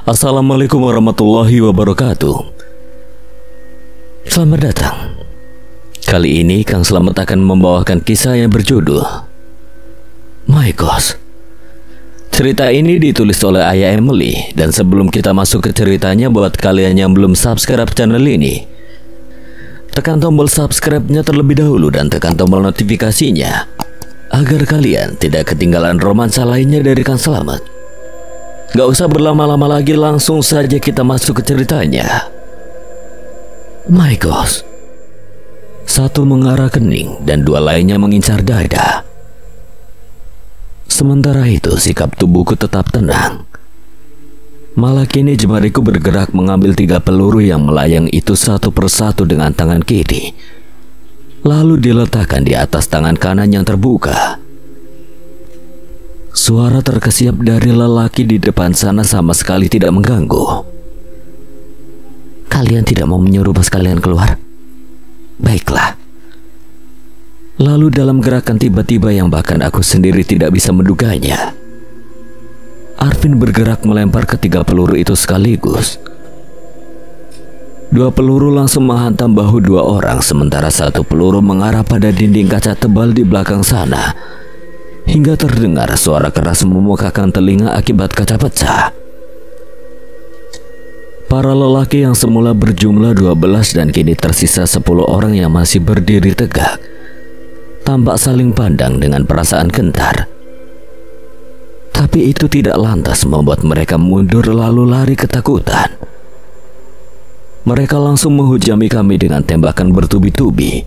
Assalamualaikum warahmatullahi wabarakatuh. Selamat datang. Kali ini Kang Slamet akan membawakan kisah yang berjudul My Ghost. Cerita ini ditulis oleh Ayah Emily. Dan sebelum kita masuk ke ceritanya, buat kalian yang belum subscribe channel ini, tekan tombol subscribe-nya terlebih dahulu dan tekan tombol notifikasinya agar kalian tidak ketinggalan romansa lainnya dari Kang Slamet. Gak usah berlama-lama lagi, langsung saja kita masuk ke ceritanya. My Ghost. Satu mengarah kening dan dua lainnya mengincar dada. Sementara itu sikap tubuhku tetap tenang. Malah kini jemariku bergerak mengambil 3 peluru yang melayang itu satu persatu dengan tangan kiri, lalu diletakkan di atas tangan kanan yang terbuka. Suara terkesiap dari lelaki di depan sana sama sekali tidak mengganggu. Kalian tidak mau menyuruh bos kalian keluar? Baiklah. Lalu dalam gerakan tiba-tiba yang bahkan aku sendiri tidak bisa menduganya, Arvin bergerak melempar ke 3 peluru itu sekaligus. 2 peluru langsung menghantam bahu 2 orang, sementara 1 peluru mengarah pada dinding kaca tebal di belakang sana, hingga terdengar suara keras memukakkan telinga akibat kaca pecah. Para lelaki yang semula berjumlah 12 dan kini tersisa 10 orang yang masih berdiri tegak, tampak saling pandang dengan perasaan gentar. Tapi itu tidak lantas membuat mereka mundur lalu lari ketakutan. Mereka langsung menghujami kami dengan tembakan bertubi-tubi.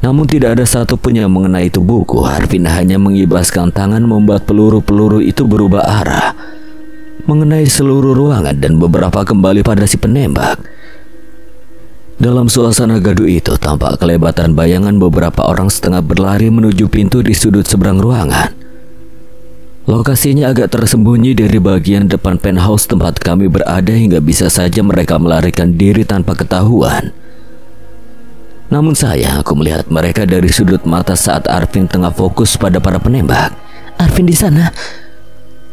Namun tidak ada satupun yang mengenai tubuhku. Arvin hanya mengibaskan tangan membuat peluru-peluru itu berubah arah, mengenai seluruh ruangan dan beberapa kembali pada si penembak. Dalam suasana gaduh itu tampak kelebatan bayangan beberapa orang setengah berlari menuju pintu di sudut seberang ruangan. Lokasinya agak tersembunyi dari bagian depan penthouse tempat kami berada, hingga bisa saja mereka melarikan diri tanpa ketahuan. Namun sayang, aku melihat mereka dari sudut mata saat Arvin tengah fokus pada para penembak. Arvin di sana,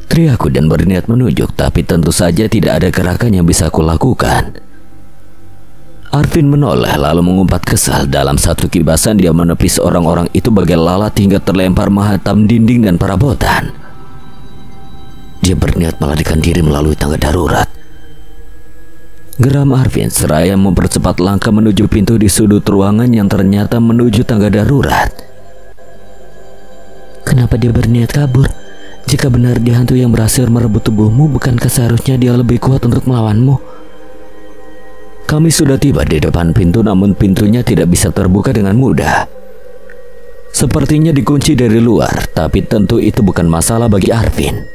teriakku dan berniat menunjuk, tapi tentu saja tidak ada gerakan yang bisa aku lakukan. Arvin menoleh lalu mengumpat kesal. Dalam satu kibasan dia menepis orang-orang itu bagai lalat hingga terlempar menghantam dinding dan perabotan. Dia berniat melarikan diri melalui tangga darurat. Geram Arvin seraya mempercepat langkah menuju pintu di sudut ruangan yang ternyata menuju tangga darurat. Kenapa dia berniat kabur? Jika benar dia hantu yang berhasil merebut tubuhmu, bukankah seharusnya dia lebih kuat untuk melawanmu? Kami sudah tiba di depan pintu, namun pintunya tidak bisa terbuka dengan mudah. Sepertinya dikunci dari luar, tapi tentu itu bukan masalah bagi Arvin.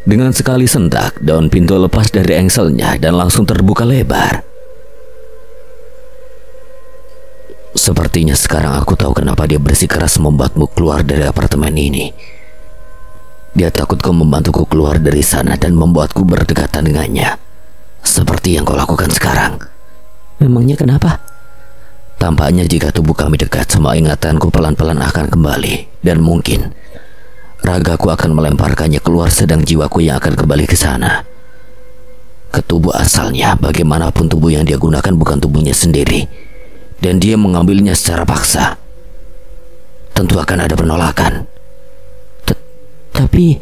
Dengan sekali sentak, daun pintu lepas dari engselnya dan langsung terbuka lebar. Sepertinya sekarang aku tahu kenapa dia bersikeras membuatmu keluar dari apartemen ini. Dia takut kau membantuku keluar dari sana dan membuatku berdekatan dengannya, seperti yang kau lakukan sekarang. Memangnya kenapa? Tampaknya jika tubuh kami dekat, semua ingatanku pelan-pelan akan kembali, dan mungkin ragaku akan melemparkannya keluar, sedang jiwaku yang akan kembali ke sana, ke tubuh asalnya. Bagaimanapun tubuh yang dia gunakan bukan tubuhnya sendiri, dan dia mengambilnya secara paksa. Tentu akan ada penolakan. Tapi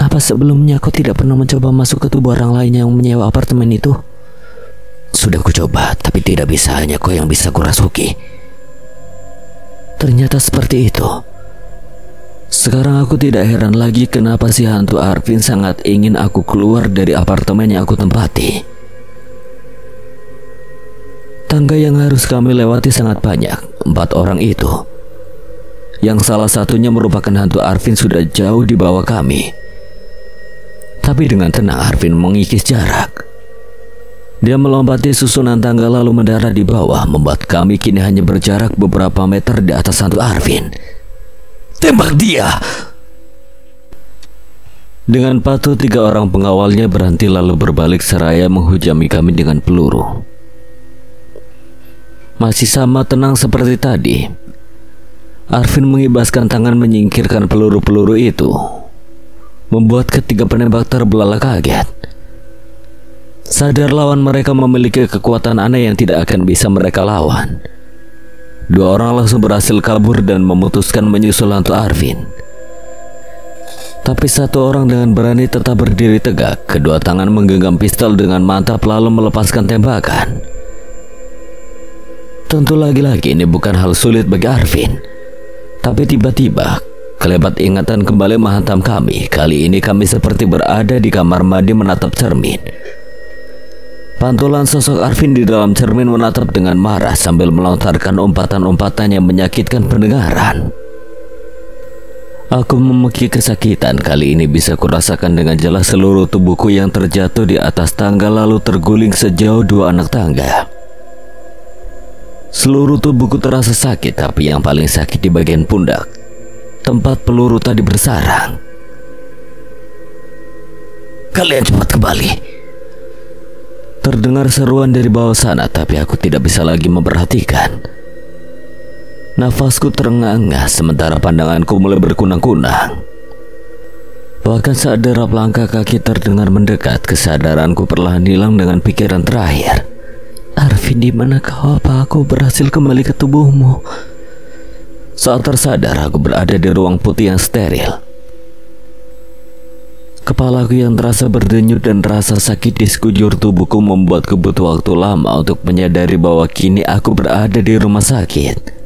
apa sebelumnya kau tidak pernah mencoba masuk ke tubuh orang lain yang menyewa apartemen itu? Sudah kucoba, tapi tidak bisa. Hanya kau yang bisa kurasuki. Ternyata seperti itu. Sekarang aku tidak heran lagi kenapa si hantu Arvin sangat ingin aku keluar dari apartemen yang aku tempati. Tangga yang harus kami lewati sangat banyak. 4 orang itu, yang salah satunya merupakan hantu Arvin, sudah jauh di bawah kami. Tapi dengan tenang Arvin mengikis jarak. Dia melompati susunan tangga lalu mendarat di bawah, membuat kami kini hanya berjarak beberapa meter di atas hantu Arvin. Tembak dia! Dengan patuh 3 orang pengawalnya berhenti lalu berbalik seraya menghujami kami dengan peluru. Masih sama tenang seperti tadi. Arvin mengibaskan tangan menyingkirkan peluru-peluru itu. membuat ketiga penembak terbelalak kaget. Sadar lawan mereka memiliki kekuatan aneh yang tidak akan bisa mereka lawan. Dua orang langsung berhasil kabur dan memutuskan menyusul hantu Arvin. Tapi satu orang dengan berani tetap berdiri tegak. Kedua tangan menggenggam pistol dengan mantap lalu melepaskan tembakan. Tentu lagi-lagi ini bukan hal sulit bagi Arvin. Tapi tiba-tiba kelebat ingatan kembali menghantam kami. Kali ini kami seperti berada di kamar mandi menatap cermin. Pantulan sosok Arvin di dalam cermin menatap dengan marah sambil melontarkan umpatan-umpatan yang menyakitkan pendengaran. Aku memeki kesakitan. Kali ini bisa kurasakan dengan jelas seluruh tubuhku yang terjatuh di atas tangga lalu terguling sejauh 2 anak tangga. Seluruh tubuhku terasa sakit, tapi yang paling sakit di bagian pundak, tempat peluru tadi bersarang. Kalian cepat kembali. Terdengar seruan dari bawah sana, tapi aku tidak bisa lagi memperhatikan. Nafasku terengah-engah sementara pandanganku mulai berkunang-kunang. Bahkan saat derap langkah kaki terdengar mendekat, kesadaranku perlahan hilang dengan pikiran terakhir. Arvin, di mana kau? Apa aku berhasil kembali ke tubuhmu? Saat tersadar, aku berada di ruang putih yang steril. Kepalaku yang terasa berdenyut dan rasa sakit di sekujur tubuhku membuatku butuh waktu lama untuk menyadari bahwa kini aku berada di rumah sakit.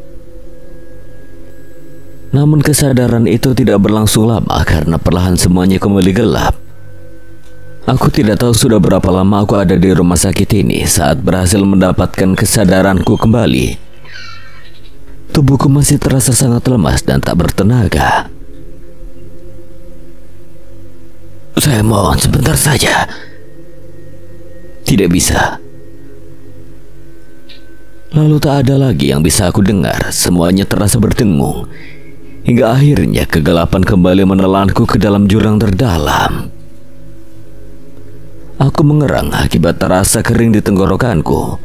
Namun kesadaran itu tidak berlangsung lama karena perlahan semuanya kembali gelap. Aku tidak tahu sudah berapa lama aku ada di rumah sakit ini saat berhasil mendapatkan kesadaranku kembali. Tubuhku masih terasa sangat lemas dan tak bertenaga. Saya mohon sebentar saja. Tidak bisa. Lalu tak ada lagi yang bisa aku dengar. Semuanya terasa berdengung. Hingga akhirnya kegelapan kembali menelanku ke dalam jurang terdalam. Aku mengerang akibat terasa kering di tenggorokanku.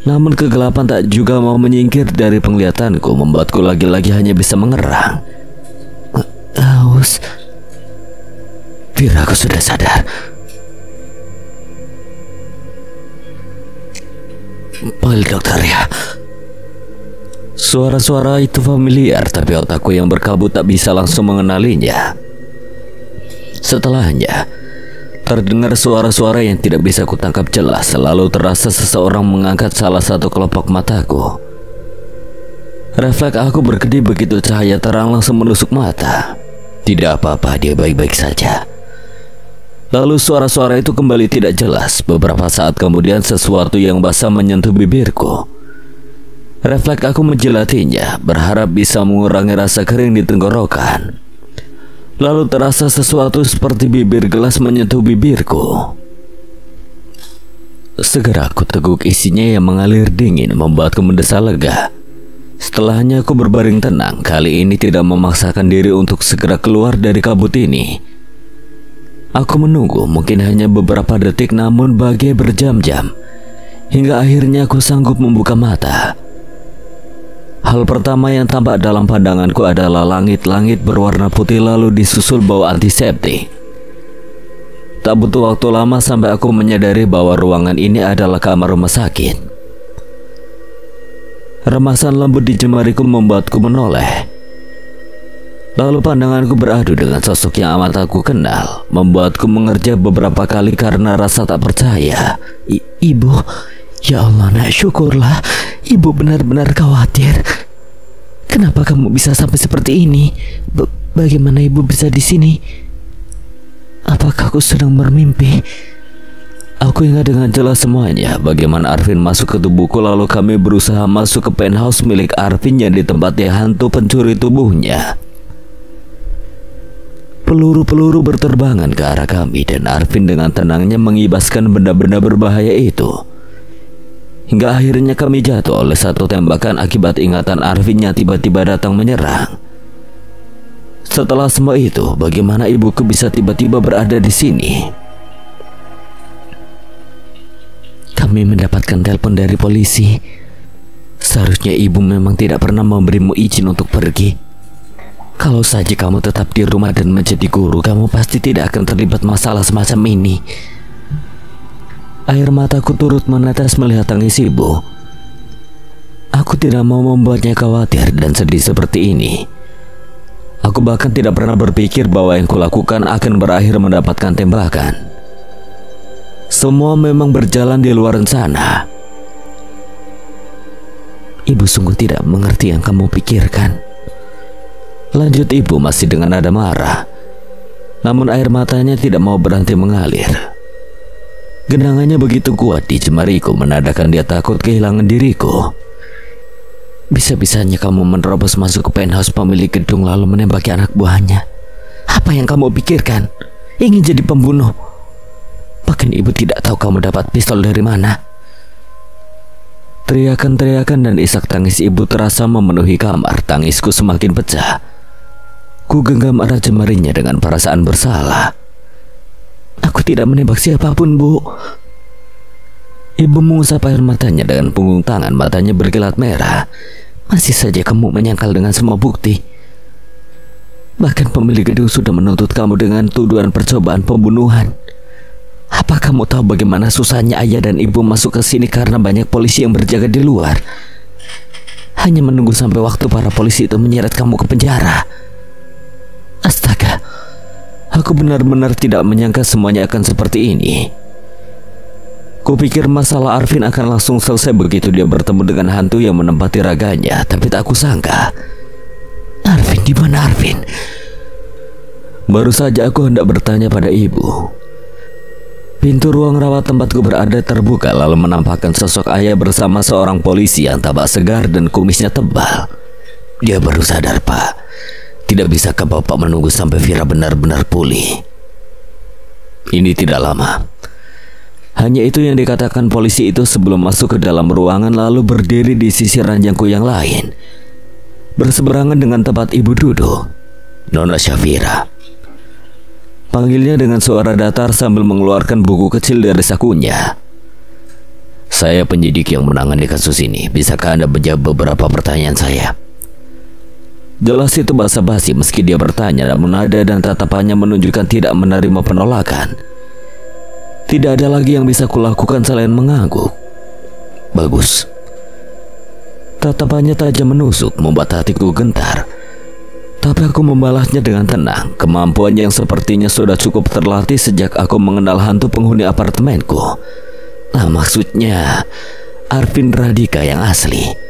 Namun kegelapan tak juga mau menyingkir dari penglihatanku, membuatku lagi-lagi hanya bisa mengerang. Haus. Aku sudah sadar. Panggil dokter ya. Suara-suara itu familiar, tapi otakku yang berkabut tak bisa langsung mengenalinya. Setelahnya, terdengar suara-suara yang tidak bisa kutangkap jelas. Selalu terasa seseorang mengangkat salah satu kelopak mataku. Refleks aku berkedip begitu cahaya terang langsung menusuk mata. Tidak apa-apa, dia baik-baik saja. Lalu suara-suara itu kembali tidak jelas. Beberapa saat kemudian sesuatu yang basah menyentuh bibirku. Refleks aku menjilatinya, berharap bisa mengurangi rasa kering di tenggorokan. Lalu terasa sesuatu seperti bibir gelas menyentuh bibirku. Segera aku teguk isinya yang mengalir dingin membuatku mendesah lega. Setelahnya aku berbaring tenang, kali ini tidak memaksakan diri untuk segera keluar dari kabut ini. Aku menunggu mungkin hanya beberapa detik namun bagai berjam-jam. Hingga akhirnya aku sanggup membuka mata. Hal pertama yang tampak dalam pandanganku adalah langit-langit berwarna putih lalu disusul bau antiseptik. Tak butuh waktu lama sampai aku menyadari bahwa ruangan ini adalah kamar rumah sakit. Remasan lembut di jemariku membuatku menoleh. Lalu pandanganku beradu dengan sosok yang amat aku kenal, membuatku mengerja beberapa kali karena rasa tak percaya. Ibu, ya Allah nak, syukurlah. Ibu benar-benar khawatir. Kenapa kamu bisa sampai seperti ini? Bagaimana ibu bisa di sini? Apakah aku sedang bermimpi? Aku ingat dengan jelas semuanya, bagaimana Arvin masuk ke tubuhku lalu kami berusaha masuk ke penthouse milik Arvin yang ditempati hantu pencuri tubuhnya. Peluru-peluru berterbangan ke arah kami dan Arvin dengan tenangnya mengibaskan benda-benda berbahaya itu. Hingga akhirnya kami jatuh oleh satu tembakan akibat ingatan Arvin yang tiba-tiba datang menyerang. Setelah semua itu, bagaimana ibuku bisa tiba-tiba berada di sini? Kami mendapatkan telepon dari polisi. Seharusnya ibu memang tidak pernah memberimu izin untuk pergi. Kalau saja kamu tetap di rumah dan menjadi guru, kamu pasti tidak akan terlibat masalah semacam ini. Air mataku turut menetes melihat tangis ibu. Aku tidak mau membuatnya khawatir dan sedih seperti ini. Aku bahkan tidak pernah berpikir bahwa yang kulakukan akan berakhir mendapatkan tembakan. Semua memang berjalan di luar sana. Ibu sungguh tidak mengerti yang kamu pikirkan. Lanjut ibu masih dengan nada marah. Namun air matanya tidak mau berhenti mengalir. Genangannya begitu kuat di jemariku menandakan dia takut kehilangan diriku. Bisa-bisanya kamu menerobos masuk ke penthouse pemilik gedung lalu menembaki anak buahnya. Apa yang kamu pikirkan? Ingin jadi pembunuh? Bahkan ibu tidak tahu kamu dapat pistol dari mana. Teriakan-teriakan dan isak tangis ibu terasa memenuhi kamar. Tangisku semakin pecah. Ku genggam erat jemarinya dengan perasaan bersalah. Aku tidak menembak siapapun, Bu. Ibu mengusap air matanya dengan punggung tangan. Matanya berkilat merah. Masih saja kamu menyangkal dengan semua bukti. Bahkan pemilik gedung sudah menuntut kamu dengan tuduhan percobaan pembunuhan. Apa kamu tahu bagaimana susahnya ayah dan ibu masuk ke sini karena banyak polisi yang berjaga di luar? Hanya menunggu sampai waktu para polisi itu menyeret kamu ke penjara. Astaga, aku benar-benar tidak menyangka semuanya akan seperti ini. Kupikir masalah Arvin akan langsung selesai begitu dia bertemu dengan hantu yang menempati raganya, tapi tak kusangka. Arvin, di mana Arvin? Baru saja aku hendak bertanya pada ibu. Pintu ruang rawat tempatku berada terbuka lalu menampakkan sosok ayah bersama seorang polisi yang tampak segar dan kumisnya tebal. Dia baru sadar, Pak. Tidak bisakah Bapak menunggu sampai Vira benar-benar pulih? Ini tidak lama. Hanya itu yang dikatakan polisi itu sebelum masuk ke dalam ruangan lalu berdiri di sisi ranjangku yang lain, berseberangan dengan tempat ibu duduk. Nona Syafira. Panggilnya dengan suara datar sambil mengeluarkan buku kecil dari sakunya. Saya penyidik yang menangani kasus ini. Bisakah Anda menjawab beberapa pertanyaan saya? Jelas itu basa-basi meski dia bertanya, namun nada dan tatapannya menunjukkan tidak menerima penolakan. Tidak ada lagi yang bisa kulakukan selain mengangguk. Bagus. Tatapannya tajam menusuk, membuat hatiku gentar. Tapi aku membalasnya dengan tenang. Kemampuan yang sepertinya sudah cukup terlatih sejak aku mengenal hantu penghuni apartemenku. Nah, maksudnya Arvin Radika yang asli.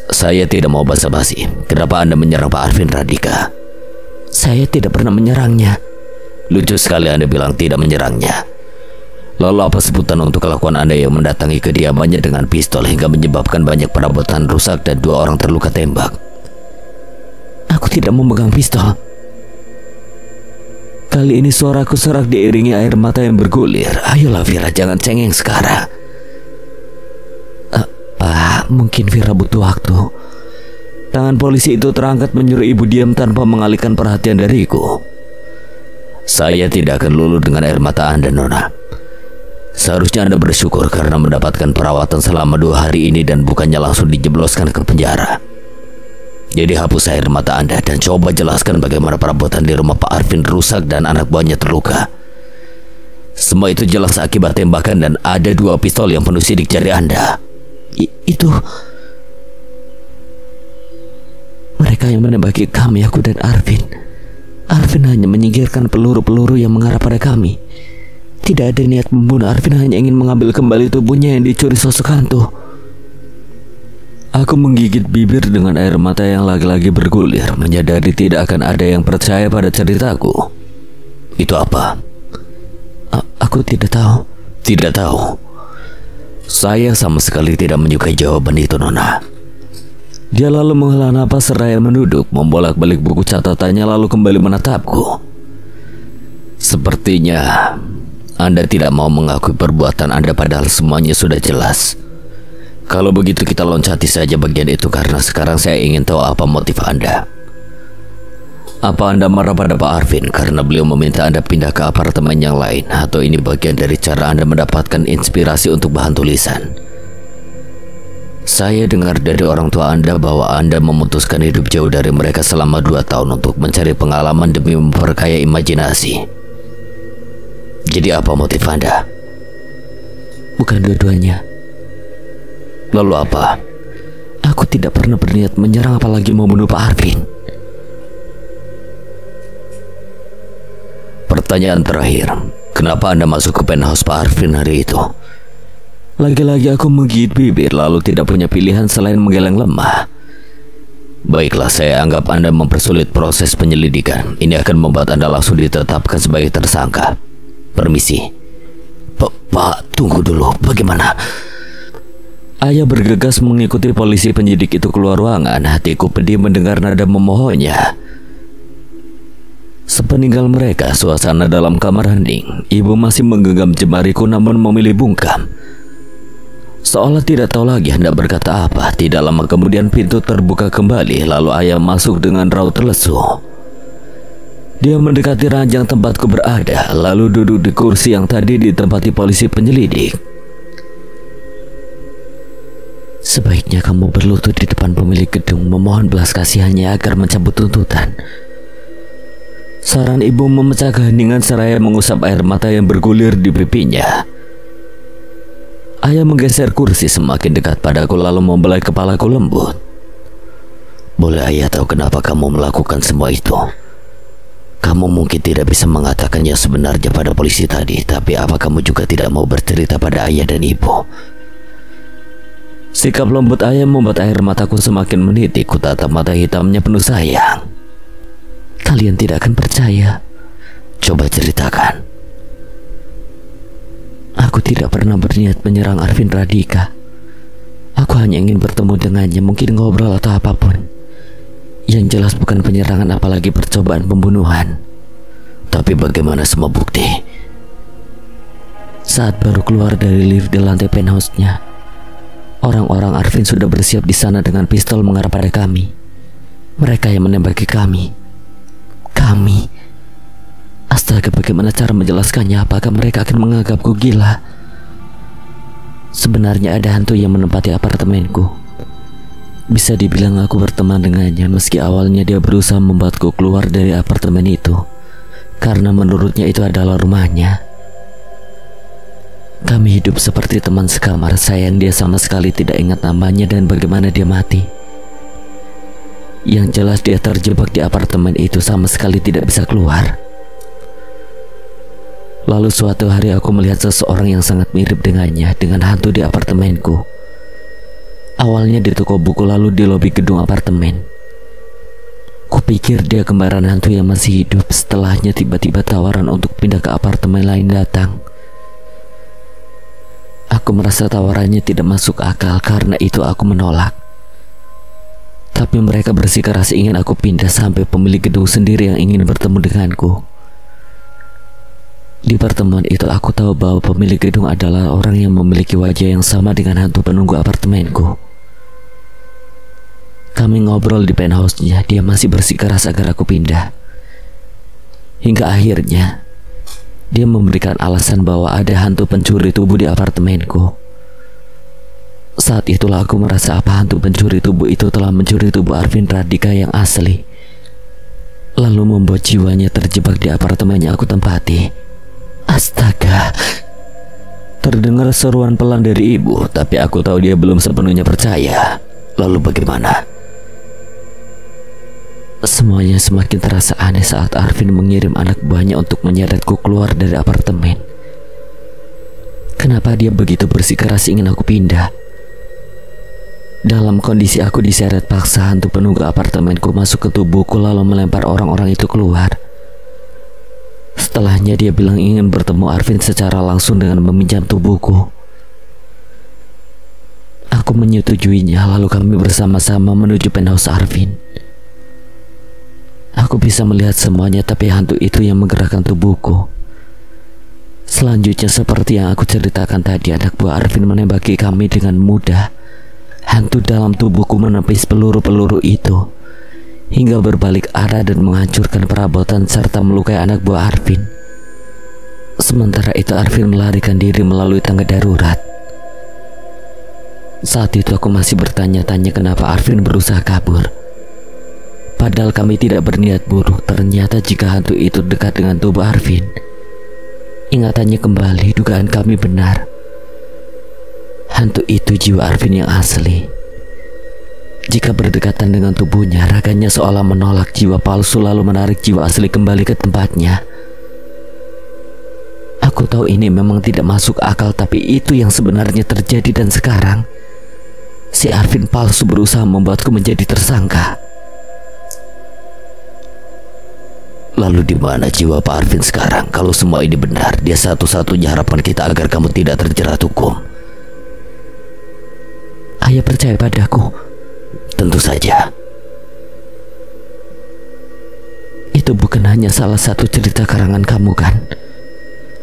Saya tidak mau basa-basi. Kenapa Anda menyerang Pak Arvin Radika? Saya tidak pernah menyerangnya. Lucu sekali Anda bilang tidak menyerangnya. Lalu apa sebutan untuk kelakuan Anda yang mendatangi kediamannya dengan pistol hingga menyebabkan banyak perabotan rusak dan 2 orang terluka tembak? Aku tidak memegang pistol. Kali ini suaraku serak diiringi air mata yang bergulir. Ayolah Vira, jangan cengeng sekarang. Pak, mungkin Vira butuh waktu. Tangan polisi itu terangkat menyuruh ibu diam tanpa mengalihkan perhatian dariku. Saya tidak akan luluh dengan air mata Anda, Nona. Seharusnya Anda bersyukur karena mendapatkan perawatan selama 2 hari ini dan bukannya langsung dijebloskan ke penjara. Jadi hapus air mata Anda dan coba jelaskan bagaimana perabotan di rumah Pak Arvin rusak dan anak buahnya terluka. Semua itu jelas akibat tembakan dan ada 2 pistol yang penuh sidik jari Anda. Itu mereka yang menembaki kami, aku dan Arvin. Arvin hanya menyingkirkan peluru-peluru yang mengarah pada kami. Tidak ada niat membunuh. Arvin hanya ingin mengambil kembali tubuhnya yang dicuri sosok hantu. Aku menggigit bibir dengan air mata yang lagi-lagi bergulir, menyadari tidak akan ada yang percaya pada ceritaku. Itu apa? Aku tidak tahu. Tidak tahu. Saya sama sekali tidak menyukai jawaban itu, Nona. Dia lalu menghela napas seraya menunduk, membolak-balik buku catatannya lalu kembali menatapku. Sepertinya Anda tidak mau mengakui perbuatan Anda padahal semuanya sudah jelas. Kalau begitu kita loncati saja bagian itu karena sekarang saya ingin tahu apa motif Anda. Apa Anda marah pada Pak Arvin karena beliau meminta Anda pindah ke apartemen yang lain? Atau ini bagian dari cara Anda mendapatkan inspirasi untuk bahan tulisan? Saya dengar dari orang tua Anda bahwa Anda memutuskan hidup jauh dari mereka selama 2 tahun untuk mencari pengalaman demi memperkaya imajinasi. Jadi apa motif Anda? Bukan dua-duanya. Lalu apa? Aku tidak pernah berniat menyerang apalagi membunuh Pak Arvin. Pertanyaan terakhir, kenapa Anda masuk ke penthouse Pak Arvin hari itu? Lagi-lagi aku menggigit bibir lalu tidak punya pilihan selain menggeleng lemah. Baiklah, saya anggap Anda mempersulit proses penyelidikan. Ini akan membuat Anda langsung ditetapkan sebagai tersangka. Permisi. Pak, tunggu dulu. Bagaimana? Ayah bergegas mengikuti polisi penyidik itu keluar ruangan. Hatiku pedih mendengar nada memohonnya. Sepeninggal mereka, suasana dalam kamar hening. Ibu masih menggenggam jemariku namun memilih bungkam. Seolah tidak tahu lagi hendak berkata apa. Tidak lama kemudian pintu terbuka kembali. Lalu ayah masuk dengan raut lesu. Dia mendekati ranjang tempatku berada, lalu duduk di kursi yang tadi ditempati polisi penyelidik. Sebaiknya kamu berlutut di depan pemilik gedung memohon belas kasihannya agar mencabut tuntutan. Saran ibu memecah keheningan seraya mengusap air mata yang bergulir di pipinya. Ayah menggeser kursi semakin dekat padaku lalu membelai kepalaku lembut. Boleh ayah tahu kenapa kamu melakukan semua itu? Kamu mungkin tidak bisa mengatakannya sebenarnya pada polisi tadi, tapi apa kamu juga tidak mau bercerita pada ayah dan ibu? Sikap lembut ayah membuat air mataku semakin menitik. Ku tatap mata hitamnya penuh sayang. Kalian tidak akan percaya. Coba ceritakan. Aku tidak pernah berniat menyerang Arvin Radika. Aku hanya ingin bertemu dengannya, mungkin ngobrol atau apapun. Yang jelas bukan penyerangan apalagi percobaan pembunuhan. Tapi bagaimana semua bukti? Saat baru keluar dari lift di lantai penthouse-nya, orang-orang Arvin sudah bersiap di sana dengan pistol mengarah pada kami. Mereka yang menembaki kami. Astaga, bagaimana cara menjelaskannya? Apakah mereka akan menganggapku gila? Sebenarnya ada hantu yang menempati apartemenku. Bisa dibilang aku berteman dengannya, meski awalnya dia berusaha membuatku keluar dari apartemen itu, karena menurutnya itu adalah rumahnya. Kami hidup seperti teman sekamar. Sayang dia sama sekali tidak ingat namanya dan bagaimana dia mati. Yang jelas dia terjebak di apartemen itu, sama sekali tidak bisa keluar. Lalu suatu hari aku melihat seseorang yang sangat mirip dengannya, dengan hantu di apartemenku. Awalnya di toko buku, lalu di lobi gedung apartemen. Kupikir dia kembaran hantu yang masih hidup. Setelahnya tiba-tiba tawaran untuk pindah ke apartemen lain datang. Aku merasa tawarannya tidak masuk akal, karena itu aku menolak. Tapi mereka bersikeras ingin aku pindah sampai pemilik gedung sendiri yang ingin bertemu denganku. Di pertemuan itu aku tahu bahwa pemilik gedung adalah orang yang memiliki wajah yang sama dengan hantu penunggu apartemenku. Kami ngobrol di penthouse-nya. Dia masih bersikeras agar aku pindah. Hingga akhirnya dia memberikan alasan bahwa ada hantu pencuri tubuh di apartemenku. Saat itulah aku merasa apa hantu pencuri tubuh itu telah mencuri tubuh Arvin Radika yang asli, lalu membuat jiwanya terjebak di apartemen yang aku tempati. Astaga! Terdengar seruan pelan dari ibu, tapi aku tahu dia belum sepenuhnya percaya. Lalu bagaimana? Semuanya semakin terasa aneh saat Arvin mengirim anak buahnya untuk menyeretku keluar dari apartemen. Kenapa dia begitu bersikeras ingin aku pindah? Dalam kondisi aku diseret paksa, hantu penunggu apartemenku masuk ke tubuhku lalu melempar orang-orang itu keluar. Setelahnya dia bilang ingin bertemu Arvin secara langsung dengan meminjam tubuhku. Aku menyetujuinya, lalu kami bersama-sama menuju penthouse Arvin. Aku bisa melihat semuanya, tapi hantu itu yang menggerakkan tubuhku. Selanjutnya seperti yang aku ceritakan tadi, anak buah Arvin menembaki kami dengan mudah. Hantu dalam tubuhku menepis peluru-peluru itu hingga berbalik arah dan menghancurkan perabotan serta melukai anak buah Arvin. Sementara itu Arvin melarikan diri melalui tangga darurat. Saat itu aku masih bertanya-tanya kenapa Arvin berusaha kabur. Padahal kami tidak berniat buruk. Ternyata jika hantu itu dekat dengan tubuh Arvin, ingatannya kembali, dugaan kami benar. Hantu itu jiwa Arvin yang asli. Jika berdekatan dengan tubuhnya, raganya seolah menolak jiwa palsu lalu menarik jiwa asli kembali ke tempatnya. Aku tahu ini memang tidak masuk akal, tapi itu yang sebenarnya terjadi. Dan sekarang si Arvin palsu berusaha membuatku menjadi tersangka. Lalu di mana jiwa Pak Arvin sekarang? Kalau semua ini benar, dia satu-satunya harapan kita agar kamu tidak terjerat hukum. Ayah percaya padaku? Tentu saja. Itu bukan hanya salah satu cerita karangan kamu, kan?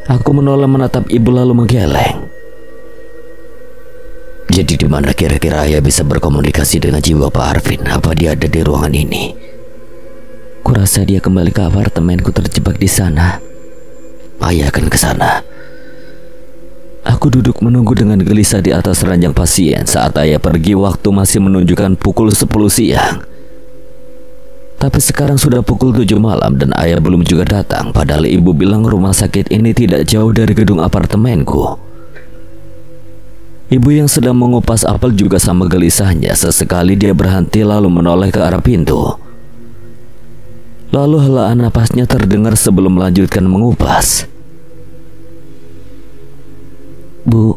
Aku menoleh menatap ibu lalu menggeleng. Jadi di mana kira-kira ayah bisa berkomunikasi dengan jiwa Pak Arvin? Apa dia ada di ruangan ini? Kurasa dia kembali ke apartemenku, terjebak di sana. Ayah akan ke sana. Aku duduk menunggu dengan gelisah di atas ranjang pasien saat ayah pergi. Waktu masih menunjukkan pukul 10 siang. Tapi sekarang sudah pukul 7 malam dan ayah belum juga datang. Padahal ibu bilang rumah sakit ini tidak jauh dari gedung apartemenku. Ibu yang sedang mengupas apel juga sama gelisahnya. Sesekali dia berhenti lalu menoleh ke arah pintu. Lalu helaan napasnya terdengar sebelum melanjutkan mengupas. Bu,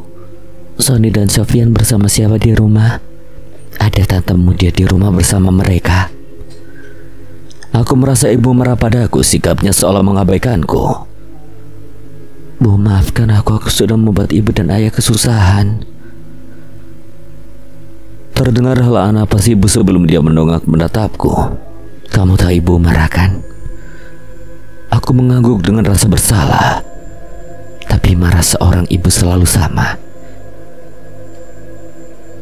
Sony dan Sofian bersama siapa di rumah? Ada tantemu dia di rumah bersama mereka. Aku merasa ibu marah padaku, sikapnya seolah mengabaikanku. Bu, maafkan aku sudah membuat ibu dan ayah kesusahan. Terdengar helaan napas ibu sebelum dia mendongak menatapku. Kamu tahu ibu marah, kan? Aku mengangguk dengan rasa bersalah. Tapi marah seorang ibu selalu sama.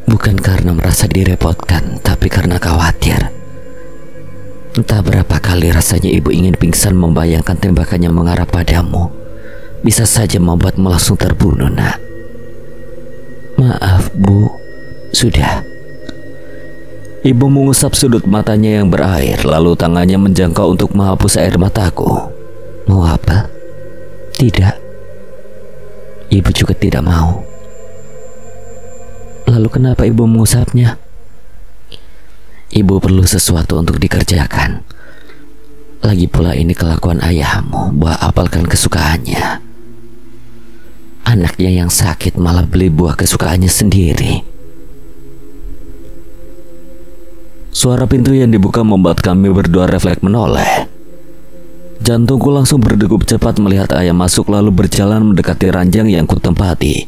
Bukan karena merasa direpotkan, tapi karena khawatir. Entah berapa kali rasanya ibu ingin pingsan membayangkan tembakan yang mengarah padamu. Bisa saja membuatmu langsung terbunuh, nak. Maaf, Bu. Sudah. Ibu mengusap sudut matanya yang berair, lalu tangannya menjangkau untuk menghapus air mataku. Mau apa? Tidak. Ibu juga tidak mau. Lalu kenapa ibu mengusapnya? Ibu perlu sesuatu untuk dikerjakan. Lagi pula ini kelakuan ayahmu, buah apel kan kesukaannya. Anaknya yang sakit malah beli buah kesukaannya sendiri. Suara pintu yang dibuka membuat kami berdua refleks menoleh. Jantungku langsung berdegup cepat melihat ayah masuk lalu berjalan mendekati ranjang yang kutempati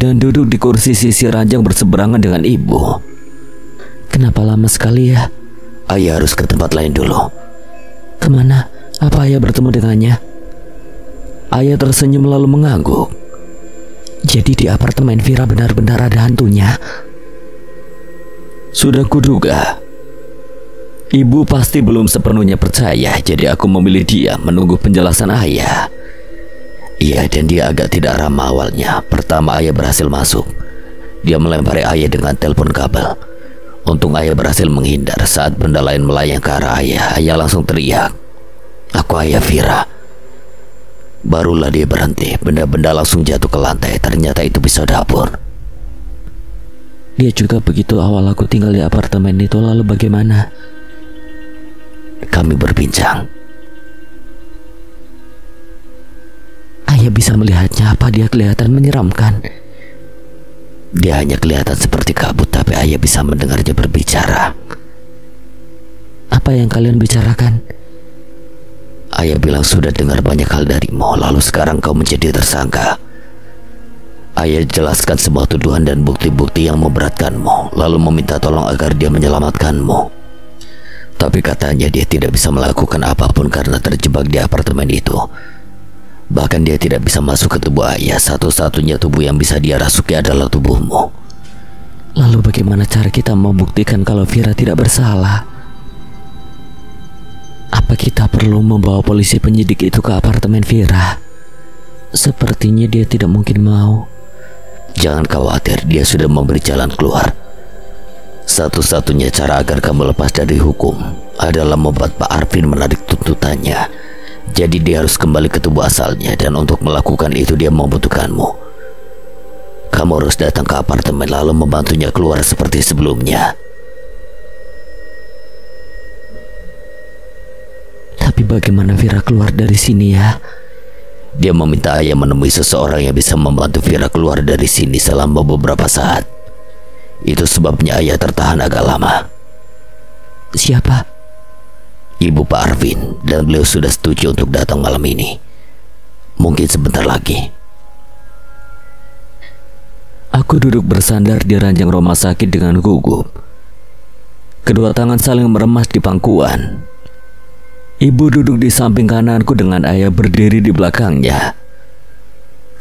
dan duduk di kursi sisi ranjang berseberangan dengan ibu. Kenapa lama sekali ya? Ayah harus ke tempat lain dulu. Kemana? Apa ayah bertemu dengannya? Ayah tersenyum lalu mengangguk. Jadi di apartemen Vira benar-benar ada hantunya? Sudah kuduga. Ibu pasti belum sepenuhnya percaya, jadi aku memilih diam menunggu penjelasan ayah. Iya, dan dia agak tidak ramah awalnya. Pertama ayah berhasil masuk. Dia melempari ayah dengan telepon kabel. Untung ayah berhasil menghindar. Saat benda lain melayang ke arah ayah, ayah langsung teriak, "Aku ayah Vira." Barulah dia berhenti. Benda-benda langsung jatuh ke lantai. Ternyata itu pisau dapur. Dia juga begitu awal aku tinggal di apartemen itu. Lalu bagaimana? Kami berbincang. Ayah bisa melihatnya. Apa dia kelihatan menyeramkan? Dia hanya kelihatan seperti kabut, tapi ayah bisa mendengarnya berbicara. Apa yang kalian bicarakan? Ayah bilang sudah dengar banyak hal darimu, lalu sekarang kau menjadi tersangka. Ayah jelaskan semua tuduhan dan bukti-bukti yang memberatkanmu, lalu meminta tolong agar dia menyelamatkanmu. Tapi katanya dia tidak bisa melakukan apapun karena terjebak di apartemen itu. Bahkan dia tidak bisa masuk ke tubuh ayah. Satu-satunya tubuh yang bisa dia rasuki adalah tubuhmu. Lalu bagaimana cara kita membuktikan kalau Vira tidak bersalah? Apa kita perlu membawa polisi penyidik itu ke apartemen Vira? Sepertinya dia tidak mungkin mau. Jangan khawatir, dia sudah memberi jalan keluar. Satu-satunya cara agar kamu lepas dari hukum adalah membuat Pak Arvin menarik tuntutannya. Jadi dia harus kembali ke tubuh asalnya, dan untuk melakukan itu dia membutuhkanmu. Kamu harus datang ke apartemen lalu membantunya keluar seperti sebelumnya. Tapi bagaimana Vira keluar dari sini ya? Dia meminta ayah menemui seseorang yang bisa membantu Vira keluar dari sini selama beberapa saat. Itu sebabnya ayah tertahan agak lama. Siapa? Ibu Pak Arvin, dan beliau sudah setuju untuk datang malam ini. Mungkin sebentar lagi. Aku duduk bersandar di ranjang rumah sakit dengan gugup. Kedua tangan saling meremas di pangkuan. Ibu duduk di samping kananku dengan ayah berdiri di belakangnya.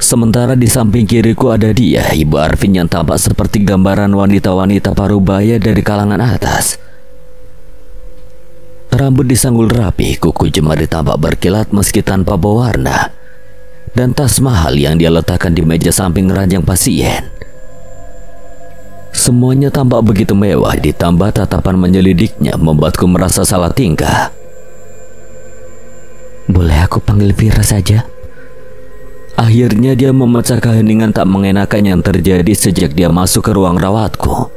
Sementara di samping kiriku ada dia, Ibu Arvin, yang tampak seperti gambaran wanita-wanita parubaya dari kalangan atas. Rambut disanggul rapi, kuku jemari tampak berkilat meski tanpa pewarna, dan tas mahal yang dia letakkan di meja samping ranjang pasien. Semuanya tampak begitu mewah, ditambah tatapan menyelidiknya membuatku merasa salah tingkah. Boleh aku panggil Vira saja? Akhirnya dia memecah keheningan tak mengenakan yang terjadi sejak dia masuk ke ruang rawatku.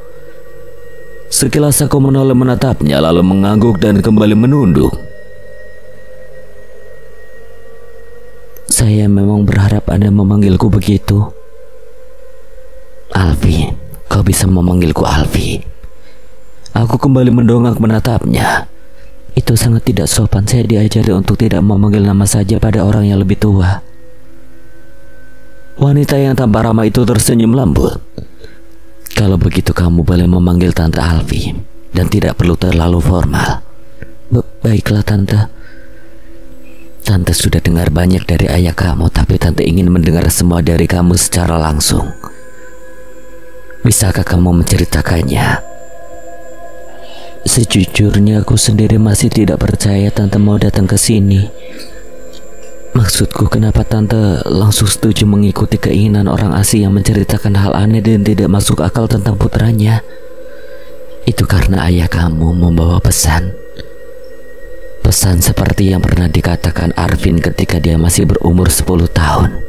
Sekilas aku menoleh menatapnya, lalu mengangguk dan kembali menunduk. Saya memang berharap Anda memanggilku begitu. Alfi, kau bisa memanggilku Alfi. Aku kembali mendongak menatapnya. Itu sangat tidak sopan. Saya diajari untuk tidak memanggil nama saja pada orang yang lebih tua. Wanita yang tampak ramah itu tersenyum lembut. Kalau begitu kamu boleh memanggil Tante Alfi, dan tidak perlu terlalu formal. Baiklah Tante. Tante sudah dengar banyak dari ayah kamu, tapi Tante ingin mendengar semua dari kamu secara langsung. Bisakah kamu menceritakannya? Sejujurnya aku sendiri masih tidak percaya Tante mau datang ke sini. Maksudku, kenapa Tante langsung setuju mengikuti keinginan orang asing yang menceritakan hal aneh dan tidak masuk akal tentang putranya? Itu karena ayah kamu membawa pesan. Pesan seperti yang pernah dikatakan Arvin ketika dia masih berumur 10 tahun.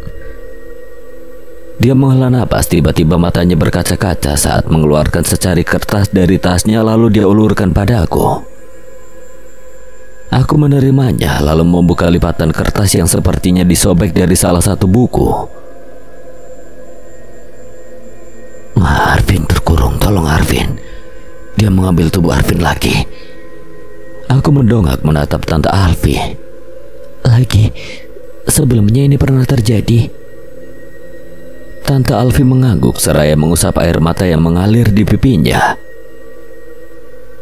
Dia menghela napas, tiba-tiba matanya berkaca-kaca saat mengeluarkan secari kertas dari tasnya, lalu dia ulurkan padaku. Aku menerimanya, lalu membuka lipatan kertas yang sepertinya disobek dari salah satu buku. Arvin terkurung, tolong Arvin. Dia mengambil tubuh Arvin lagi. Aku mendongak menatap Tante Alfi. Lagi? Sebelumnya ini pernah terjadi? Tante Alfi mengangguk seraya mengusap air mata yang mengalir di pipinya.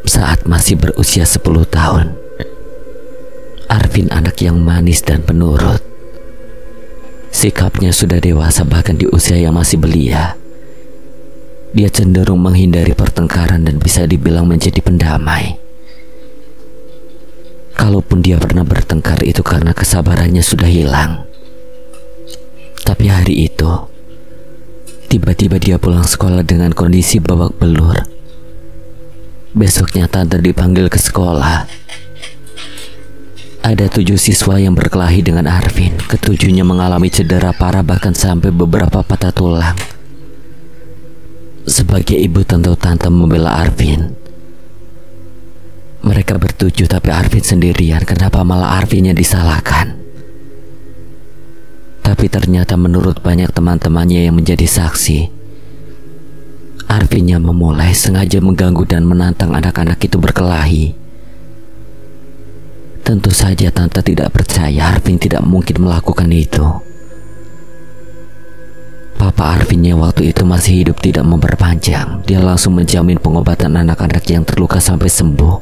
Saat masih berusia 10 tahun, Arvin anak yang manis dan penurut. Sikapnya sudah dewasa bahkan di usia yang masih belia. Dia cenderung menghindari pertengkaran dan bisa dibilang menjadi pendamai. Kalaupun dia pernah bertengkar, itu karena kesabarannya sudah hilang. Tapi hari itu, tiba-tiba dia pulang sekolah dengan kondisi babak belur. Besoknya Tante dipanggil ke sekolah. Ada 7 siswa yang berkelahi dengan Arvin. Ketujuhnya mengalami cedera parah, bahkan sampai beberapa patah tulang. Sebagai ibu, tentu Tante membela Arvin. Mereka bertujuh, tapi Arvin sendirian. Kenapa malah Arvinnya disalahkan? Tapi ternyata menurut banyak teman-temannya yang menjadi saksi, Arvinnya memulai sengaja mengganggu dan menantang anak-anak itu berkelahi. Tentu saja Tante tidak percaya Arvin tidak mungkin melakukan itu. Papa Arvinnya waktu itu masih hidup tidak memperpanjang. Dia langsung menjamin pengobatan anak-anak yang terluka sampai sembuh.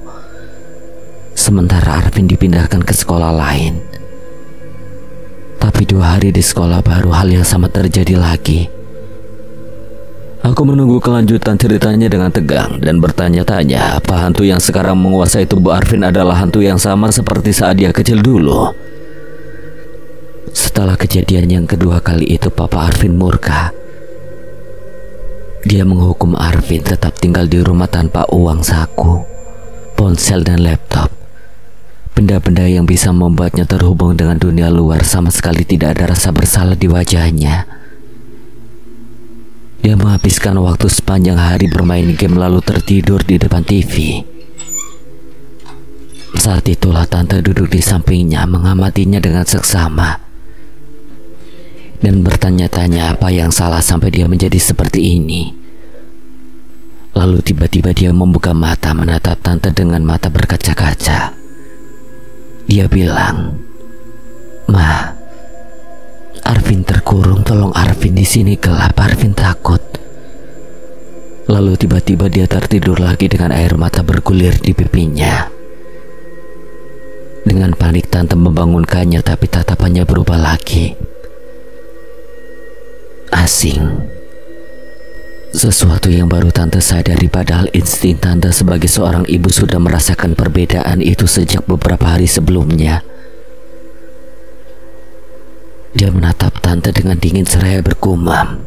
Sementara Arvin dipindahkan ke sekolah lain. Tapi 2 hari di sekolah baru hal yang sama terjadi lagi. Aku menunggu kelanjutan ceritanya dengan tegang dan bertanya-tanya apa hantu yang sekarang menguasai tubuh Arvin adalah hantu yang sama seperti saat dia kecil dulu. Setelah kejadian yang kedua kali itu, Papa Arvin murka. Dia menghukum Arvin tetap tinggal di rumah tanpa uang saku, ponsel dan laptop. Benda-benda yang bisa membuatnya terhubung dengan dunia luar. Sama sekali tidak ada rasa bersalah di wajahnya. Dia menghabiskan waktu sepanjang hari bermain game lalu tertidur di depan TV. Saat itulah tante duduk di sampingnya mengamatinya dengan seksama dan bertanya-tanya apa yang salah sampai dia menjadi seperti ini. Lalu tiba-tiba dia membuka mata menatap tante dengan mata berkaca-kaca. Dia bilang, "Ma, Arvin terkurung, tolong Arvin, di sini gelap, Arvin takut." Lalu tiba-tiba dia tertidur lagi dengan air mata bergulir di pipinya. Dengan panik tante membangunkannya, tapi tatapannya berubah lagi. Asing. Sesuatu yang baru tante sadari, padahal insting tante sebagai seorang ibu sudah merasakan perbedaan itu sejak beberapa hari sebelumnya. Dia menatap tante dengan dingin seraya bergumam,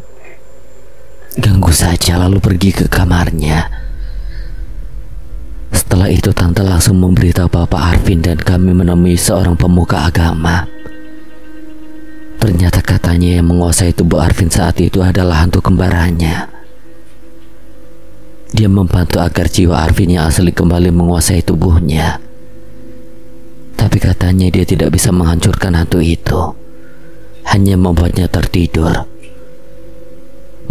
"Ganggu saja," lalu pergi ke kamarnya. Setelah itu tante langsung memberitahu Bapak Arvin dan kami menemui seorang pemuka agama. Ternyata katanya yang menguasai tubuh Arvin saat itu adalah hantu kembarannya. Dia membantu agar jiwa Arvin yang asli kembali menguasai tubuhnya. Tapi katanya dia tidak bisa menghancurkan hantu itu, hanya membuatnya tertidur.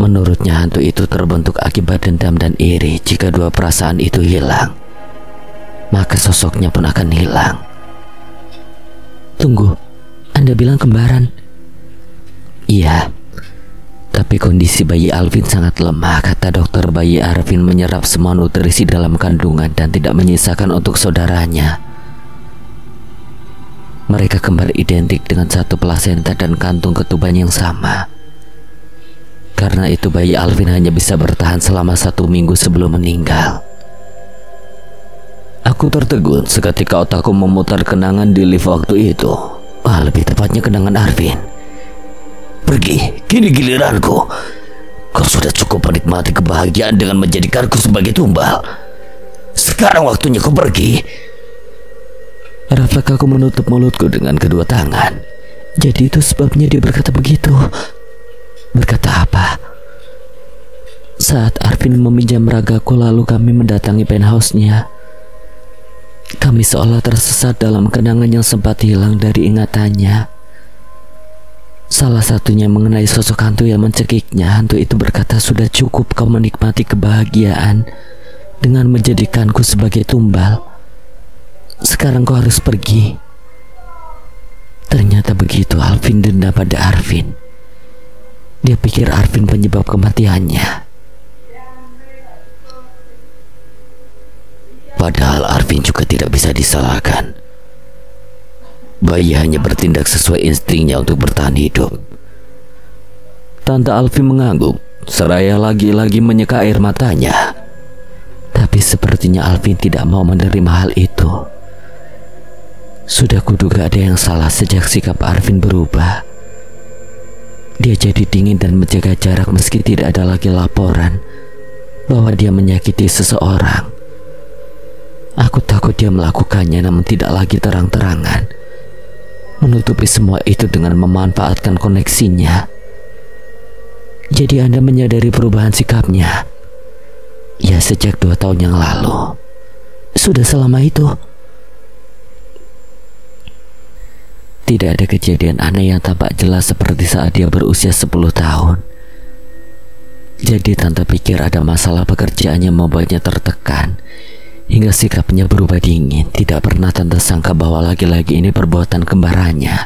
Menurutnya hantu itu terbentuk akibat dendam dan iri. Jika dua perasaan itu hilang, maka sosoknya pun akan hilang. "Tunggu, Anda bilang kembaran?" "Iya, tapi kondisi bayi Arvin sangat lemah. Kata dokter, bayi Arvin menyerap semua nutrisi dalam kandungan dan tidak menyisakan untuk saudaranya. Mereka kembar identik dengan satu plasenta dan kantung ketuban yang sama. Karena itu bayi Arvin hanya bisa bertahan selama 1 minggu sebelum meninggal." Aku tertegun seketika otakku memutar kenangan di lift waktu itu. Lebih tepatnya kenangan Arvin. "Pergi, kini giliranku. Kau sudah cukup menikmati kebahagiaan dengan menjadikanku sebagai tumbal. Sekarang waktunya kau pergi." Refleks aku menutup mulutku dengan kedua tangan. Jadi itu sebabnya dia berkata begitu. Berkata apa? Saat Arvin meminjam ragaku lalu kami mendatangi penthouse-nya. Kami seolah tersesat dalam kenangan yang sempat hilang dari ingatannya. Salah satunya mengenai sosok hantu yang mencekiknya. Hantu itu berkata, "Sudah cukup kau menikmati kebahagiaan dengan menjadikanku sebagai tumbal. Sekarang kau harus pergi." Ternyata begitu. Alvin dendam pada Arvin. Dia pikir Arvin penyebab kematiannya. Padahal Arvin juga tidak bisa disalahkan. Bayi hanya bertindak sesuai instingnya untuk bertahan hidup. Tante Alvin mengangguk, seraya lagi-lagi menyeka air matanya. Tapi sepertinya Alvin tidak mau menerima hal itu. Sudah kuduga ada yang salah sejak sikap Arvin berubah. Dia jadi dingin dan menjaga jarak meski tidak ada lagi laporan bahwa dia menyakiti seseorang. Aku takut dia melakukannya, namun tidak lagi terang-terangan. Menutupi semua itu dengan memanfaatkan koneksinya. Jadi Anda menyadari perubahan sikapnya? Ya, sejak 2 tahun yang lalu. Sudah selama itu? Tidak ada kejadian aneh yang tampak jelas seperti saat dia berusia 10 tahun. Jadi tante pikir ada masalah pekerjaan yang membuatnya tertekan, hingga sikapnya berubah dingin. Tidak pernah tante sangka bahwa laki-laki ini perbuatan kembarannya.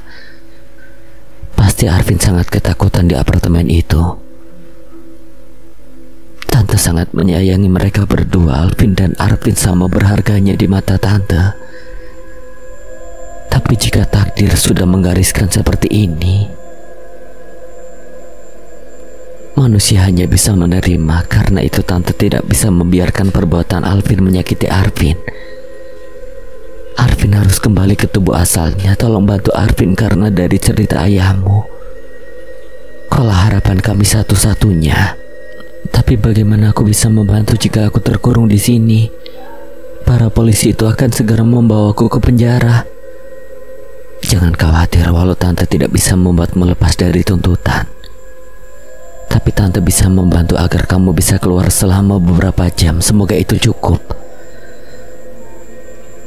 Pasti Arvin sangat ketakutan di apartemen itu. Tante sangat menyayangi mereka berdua. Alvin dan Arvin sama berharganya di mata tante. Tapi jika takdir sudah menggariskan seperti ini, manusia hanya bisa menerima. Karena itu tante tidak bisa membiarkan perbuatan Alvin menyakiti Arvin. Arvin harus kembali ke tubuh asalnya. Tolong bantu Arvin, karena dari cerita ayahmu, kaulah harapan kami satu-satunya. Tapi Tapi bagaimana aku bisa membantu jika aku terkurung di sini? Para polisi itu akan segera membawaku ke penjara. Jangan khawatir, walau Tante tidak bisa membuatmu lepas dari tuntutan. Tapi Tante bisa membantu agar kamu bisa keluar selama beberapa jam. Semoga itu cukup.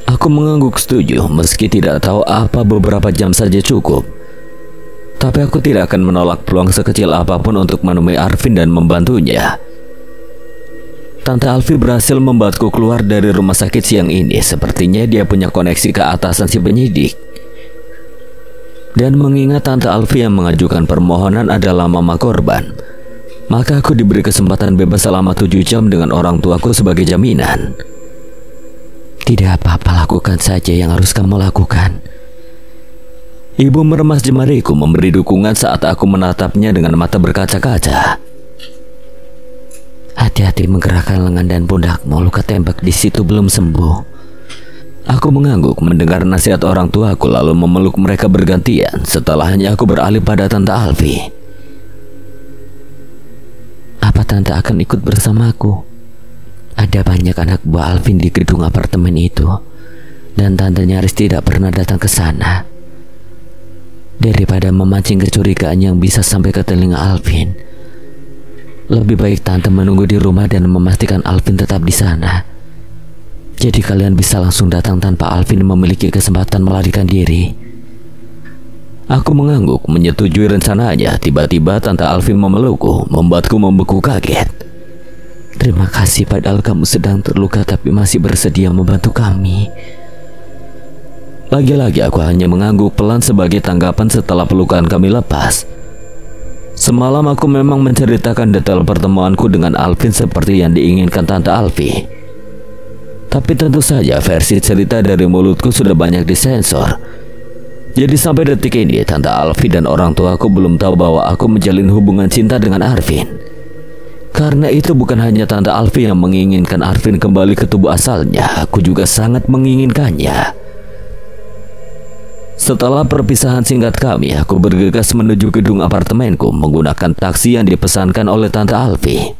Aku mengangguk setuju, meski tidak tahu apa beberapa jam saja cukup. Tapi aku tidak akan menolak peluang sekecil apapun untuk menemui Arvin dan membantunya. Tante Alfi berhasil membuatku keluar dari rumah sakit siang ini. Sepertinya dia punya koneksi ke atasan si penyidik. Dan mengingat Tante Alfi yang mengajukan permohonan adalah mama korban, maka aku diberi kesempatan bebas selama 7 jam dengan orang tuaku sebagai jaminan. Tidak apa-apa, lakukan saja yang harus kamu lakukan. Ibu meremas jemariku memberi dukungan saat aku menatapnya dengan mata berkaca-kaca. Hati-hati menggerakkan lengan dan pundakmu, luka tembak di situ belum sembuh. Aku mengangguk mendengar nasihat orang tuaku lalu memeluk mereka bergantian. Setelahnya aku beralih pada Tante Alfi. Apa Tante akan ikut bersamaku? Ada banyak anak buah Alvin di gedung apartemen itu, dan Tante nyaris tidak pernah datang ke sana. Daripada memancing kecurigaan yang bisa sampai ke telinga Alvin, lebih baik Tante menunggu di rumah dan memastikan Alvin tetap di sana. Jadi kalian bisa langsung datang tanpa Alvin memiliki kesempatan melarikan diri. Aku mengangguk menyetujui rencananya. Tiba-tiba Tante Alvin memelukku, membuatku membeku kaget. Terima kasih, padahal kamu sedang terluka tapi masih bersedia membantu kami. Lagi-lagi aku hanya mengangguk pelan sebagai tanggapan setelah pelukan kami lepas. Semalam aku memang menceritakan detail pertemuanku dengan Alvin seperti yang diinginkan Tante Alfi. Tapi tentu saja versi cerita dari mulutku sudah banyak disensor. Jadi sampai detik ini Tante Alfi dan orang tuaku belum tahu bahwa aku menjalin hubungan cinta dengan Arvin. Karena itu bukan hanya Tante Alfi yang menginginkan Arvin kembali ke tubuh asalnya, aku juga sangat menginginkannya. Setelah perpisahan singkat kami, aku bergegas menuju gedung apartemenku menggunakan taksi yang dipesankan oleh Tante Alfi.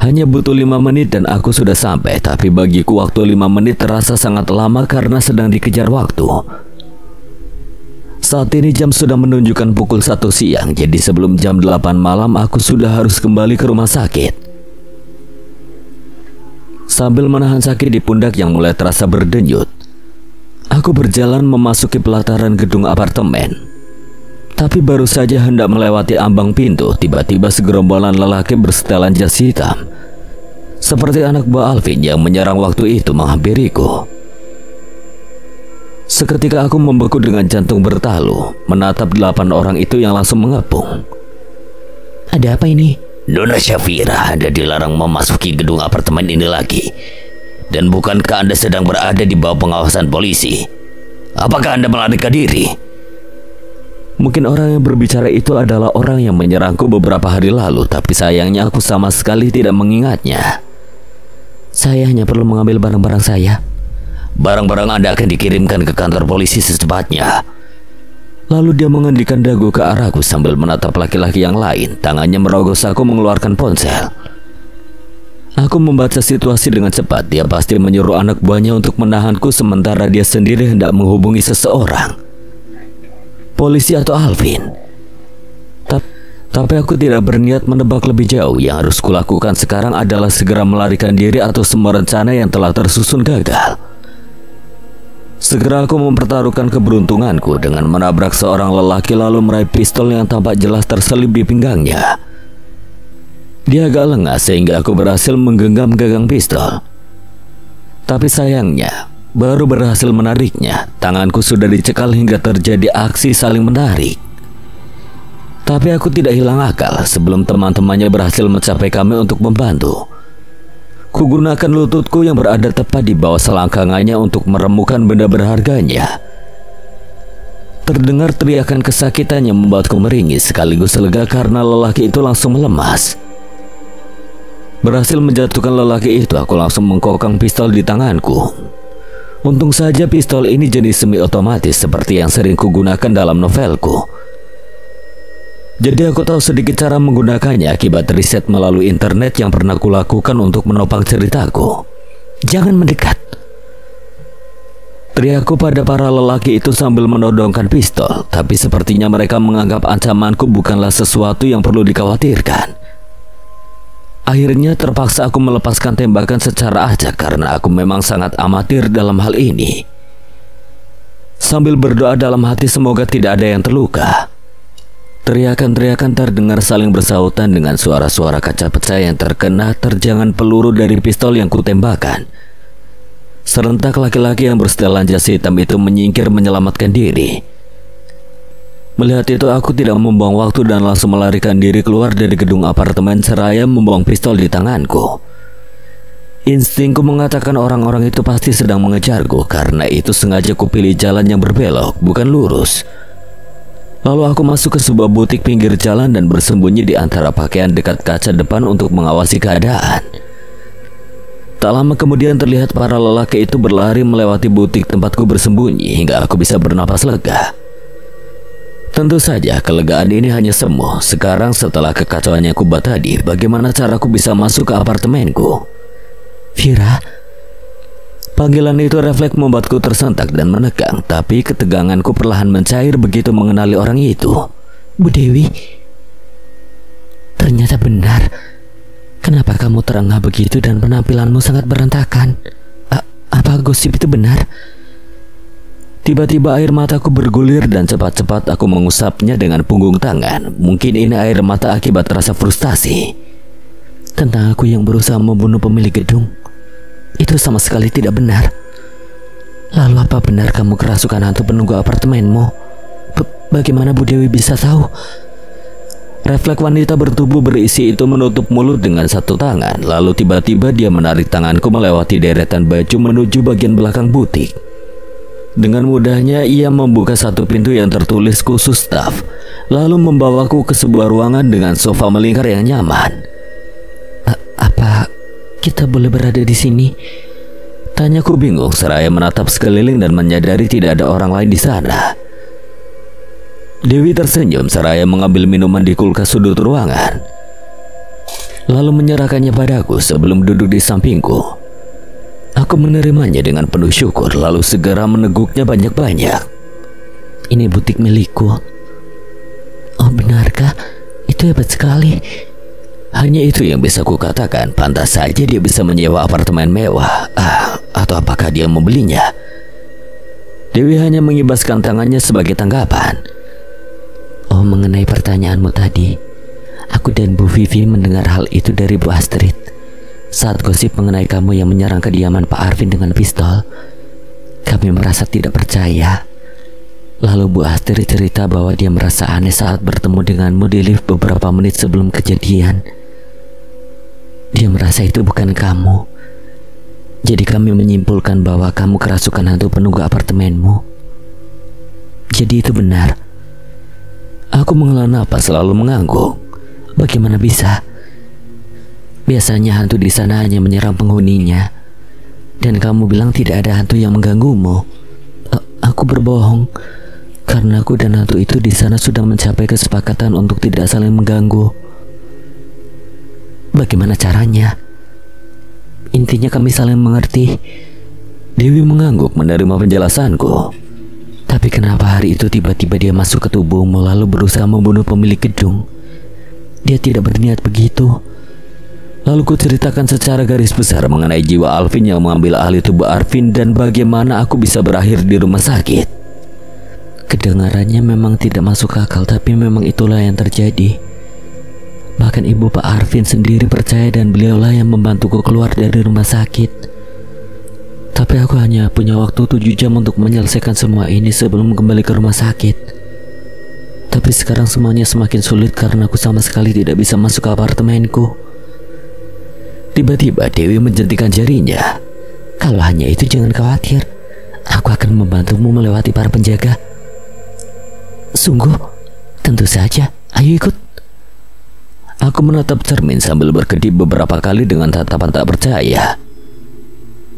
Hanya butuh 5 menit dan aku sudah sampai, tapi bagiku waktu 5 menit terasa sangat lama karena sedang dikejar waktu. Saat ini jam sudah menunjukkan pukul 1 siang, jadi sebelum jam 8 malam aku sudah harus kembali ke rumah sakit. Sambil menahan sakit di pundak yang mulai terasa berdenyut, aku berjalan memasuki pelataran gedung apartemen. Tapi baru saja hendak melewati ambang pintu, tiba-tiba segerombolan lelaki bersetelan jas hitam, seperti anak buah Alvin yang menyerang waktu itu menghampiriku. Seketika aku membeku dengan jantung bertalu, menatap 8 orang itu yang langsung mengepung. Ada apa ini? Nona Syafira, Anda dilarang memasuki gedung apartemen ini lagi. Dan bukankah Anda sedang berada di bawah pengawasan polisi? Apakah Anda melarikan diri? Mungkin orang yang berbicara itu adalah orang yang menyerangku beberapa hari lalu, tapi sayangnya aku sama sekali tidak mengingatnya. Saya hanya perlu mengambil barang-barang saya. Barang-barang Anda akan dikirimkan ke kantor polisi secepatnya. Lalu dia mengendikkan dagu ke arahku sambil menatap laki-laki yang lain. Tangannya merogos aku mengeluarkan ponsel. Aku membaca situasi dengan cepat. Dia pasti menyuruh anak buahnya untuk menahanku sementara dia sendiri hendak menghubungi seseorang. Polisi atau Alvin. Tapi aku tidak berniat menebak lebih jauh. Yang harus kulakukan sekarang adalah segera melarikan diri atau semua rencana yang telah tersusun gagal. Segera aku mempertaruhkan keberuntunganku dengan menabrak seorang lelaki lalu meraih pistol yang tampak jelas terselip di pinggangnya. Dia agak lengah sehingga aku berhasil menggenggam gagang pistol. Tapi sayangnya, baru berhasil menariknya, tanganku sudah dicekal hingga terjadi aksi saling menarik. Tapi aku tidak hilang akal sebelum teman-temannya berhasil mencapai kami untuk membantu. Kugunakan lututku yang berada tepat di bawah selangkangannya untuk meremukan benda berharganya. Terdengar teriakan kesakitan yang membuatku meringis sekaligus lega karena lelaki itu langsung melemas. Berhasil menjatuhkan lelaki itu, aku langsung mengkokang pistol di tanganku. Untung saja pistol ini jenis semi otomatis seperti yang sering kugunakan dalam novelku. Jadi aku tahu sedikit cara menggunakannya akibat riset melalui internet yang pernah kulakukan untuk menopang ceritaku. Jangan mendekat, teriakku pada para lelaki itu sambil menodongkan pistol. Tapi sepertinya mereka menganggap ancamanku bukanlah sesuatu yang perlu dikhawatirkan. Akhirnya terpaksa aku melepaskan tembakan secara acak karena aku memang sangat amatir dalam hal ini. Sambil berdoa dalam hati semoga tidak ada yang terluka. Teriakan-teriakan terdengar saling bersautan dengan suara-suara kaca pecah yang terkena terjangan peluru dari pistol yang kutembakkan. Serentak laki-laki yang bersetelan jas hitam itu menyingkir menyelamatkan diri. Melihat itu aku tidak membuang waktu dan langsung melarikan diri keluar dari gedung apartemen seraya membawa pistol di tanganku. Instingku mengatakan orang-orang itu pasti sedang mengejarku, karena itu sengaja kupilih jalan yang berbelok, bukan lurus. Lalu aku masuk ke sebuah butik pinggir jalan dan bersembunyi di antara pakaian dekat kaca depan untuk mengawasi keadaan. Tak lama kemudian terlihat para lelaki itu berlari melewati butik tempatku bersembunyi hingga aku bisa bernapas lega. Tentu saja kelegaan ini hanya semu. Sekarang setelah kekacauan yang kubuat tadi, bagaimana caraku bisa masuk ke apartemenku? Vira. Panggilan itu refleks membuatku tersentak dan menegang, tapi keteganganku perlahan mencair begitu mengenali orang itu. Bu Dewi, ternyata benar. Kenapa kamu terengah begitu dan penampilanmu sangat berantakan? Apa gosip itu benar? Tiba-tiba air mataku bergulir dan cepat-cepat aku mengusapnya dengan punggung tangan. Mungkin ini air mata akibat rasa frustasi. Tentang aku yang berusaha membunuh pemilik gedung. Itu sama sekali tidak benar. Lalu apa benar kamu kerasukan hantu penunggu apartemenmu? Bagaimana Bu Dewi bisa tahu? Refleks wanita bertubuh berisi itu menutup mulut dengan satu tangan. Lalu tiba-tiba dia menarik tanganku melewati deretan baju menuju bagian belakang butik. Dengan mudahnya ia membuka satu pintu yang tertulis khusus staf, lalu membawaku ke sebuah ruangan dengan sofa melingkar yang nyaman. Apa kita boleh berada di sini? Tanyaku bingung seraya menatap sekeliling dan menyadari tidak ada orang lain di sana. Dewi tersenyum seraya mengambil minuman di kulkas sudut ruangan, lalu menyerahkannya padaku sebelum duduk di sampingku. Aku menerimanya dengan penuh syukur, lalu segera meneguknya banyak-banyak. Ini butik milikku. Oh benarkah? Itu hebat sekali. Hanya itu yang bisa kukatakan. Pantas saja dia bisa menyewa apartemen mewah. Atau apakah dia membelinya? Dewi hanya mengibaskan tangannya sebagai tanggapan. Oh, mengenai pertanyaanmu tadi, aku dan Bu Vivi mendengar hal itu dari Bu Astrid. Saat gosip mengenai kamu yang menyerang kediaman Pak Arvin dengan pistol, kami merasa tidak percaya. Lalu Bu Astrid cerita bahwa dia merasa aneh saat bertemu denganmu di lift beberapa menit sebelum kejadian. Dia merasa itu bukan kamu. Jadi kami menyimpulkan bahwa kamu kerasukan hantu penunggu apartemenmu. Jadi itu benar. Aku menghela napas lalu mengangguk. Bagaimana bisa? Biasanya hantu di sana hanya menyerang penghuninya. Dan kamu bilang tidak ada hantu yang mengganggumu. Aku berbohong. Karena aku dan hantu itu di sana sudah mencapai kesepakatan untuk tidak saling mengganggu. Bagaimana caranya? Intinya kami saling mengerti. Dewi mengangguk menerima penjelasanku. Tapi kenapa hari itu tiba-tiba dia masuk ke tubuhmu lalu berusaha membunuh pemilik gedung? Dia tidak berniat begitu. Lalu ku ceritakan secara garis besar mengenai jiwa Alvin yang mengambil alih tubuh Arvin dan bagaimana aku bisa berakhir di rumah sakit. Kedengarannya memang tidak masuk akal, tapi memang itulah yang terjadi. Bahkan ibu Pak Arvin sendiri percaya dan beliaulah yang membantuku keluar dari rumah sakit. Tapi aku hanya punya waktu 7 jam untuk menyelesaikan semua ini sebelum kembali ke rumah sakit. Tapi sekarang semuanya semakin sulit karena aku sama sekali tidak bisa masuk ke apartemenku. Tiba-tiba Dewi menjentikan jarinya. Kalau hanya itu jangan khawatir. Aku akan membantumu melewati para penjaga. Sungguh? Tentu saja. Ayo ikut. Aku menatap cermin sambil berkedip beberapa kali dengan tatapan tak percaya.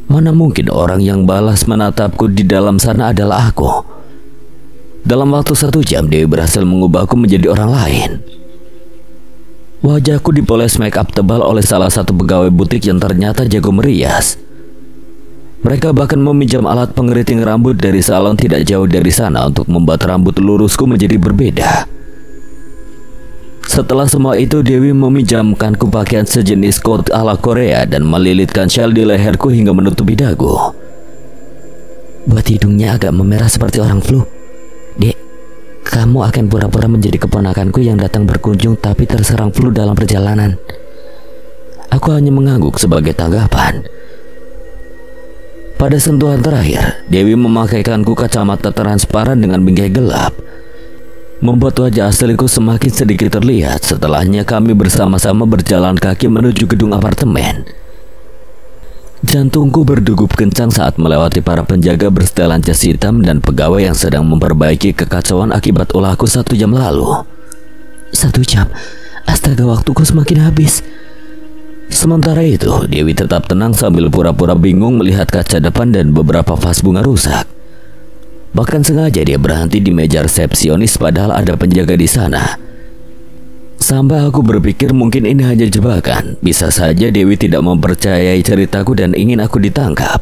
Mana mungkin orang yang balas menatapku di dalam sana adalah aku. Dalam waktu 1 jam, Dewi berhasil mengubahku menjadi orang lain. Wajahku dipoles make up tebal oleh salah satu pegawai butik yang ternyata jago merias. Mereka bahkan meminjam alat pengeriting rambut dari salon tidak jauh dari sana untuk membuat rambut lurusku menjadi berbeda. Setelah semua itu, Dewi meminjamkanku pakaian sejenis coat ala Korea dan melilitkan shawl di leherku hingga menutupi dagu. Buat hidungnya agak memerah seperti orang flu. Dek, kamu akan pura-pura menjadi keponakanku yang datang berkunjung tapi terserang flu dalam perjalanan. Aku hanya mengangguk sebagai tanggapan. Pada sentuhan terakhir, Dewi memakaikanku kacamata transparan dengan bingkai gelap, membuat wajah asliku semakin sedikit terlihat. Setelahnya kami bersama-sama berjalan kaki menuju gedung apartemen. Jantungku berdegup kencang saat melewati para penjaga bersetelan jas hitam dan pegawai yang sedang memperbaiki kekacauan akibat ulahku 1 jam lalu. 1 jam? Astaga, waktuku semakin habis. Sementara itu, Dewi tetap tenang sambil pura-pura bingung melihat kaca depan dan beberapa vas bunga rusak. Bahkan sengaja dia berhenti di meja resepsionis padahal ada penjaga di sana. Sampai aku berpikir mungkin ini hanya jebakan. Bisa saja Dewi tidak mempercayai ceritaku dan ingin aku ditangkap.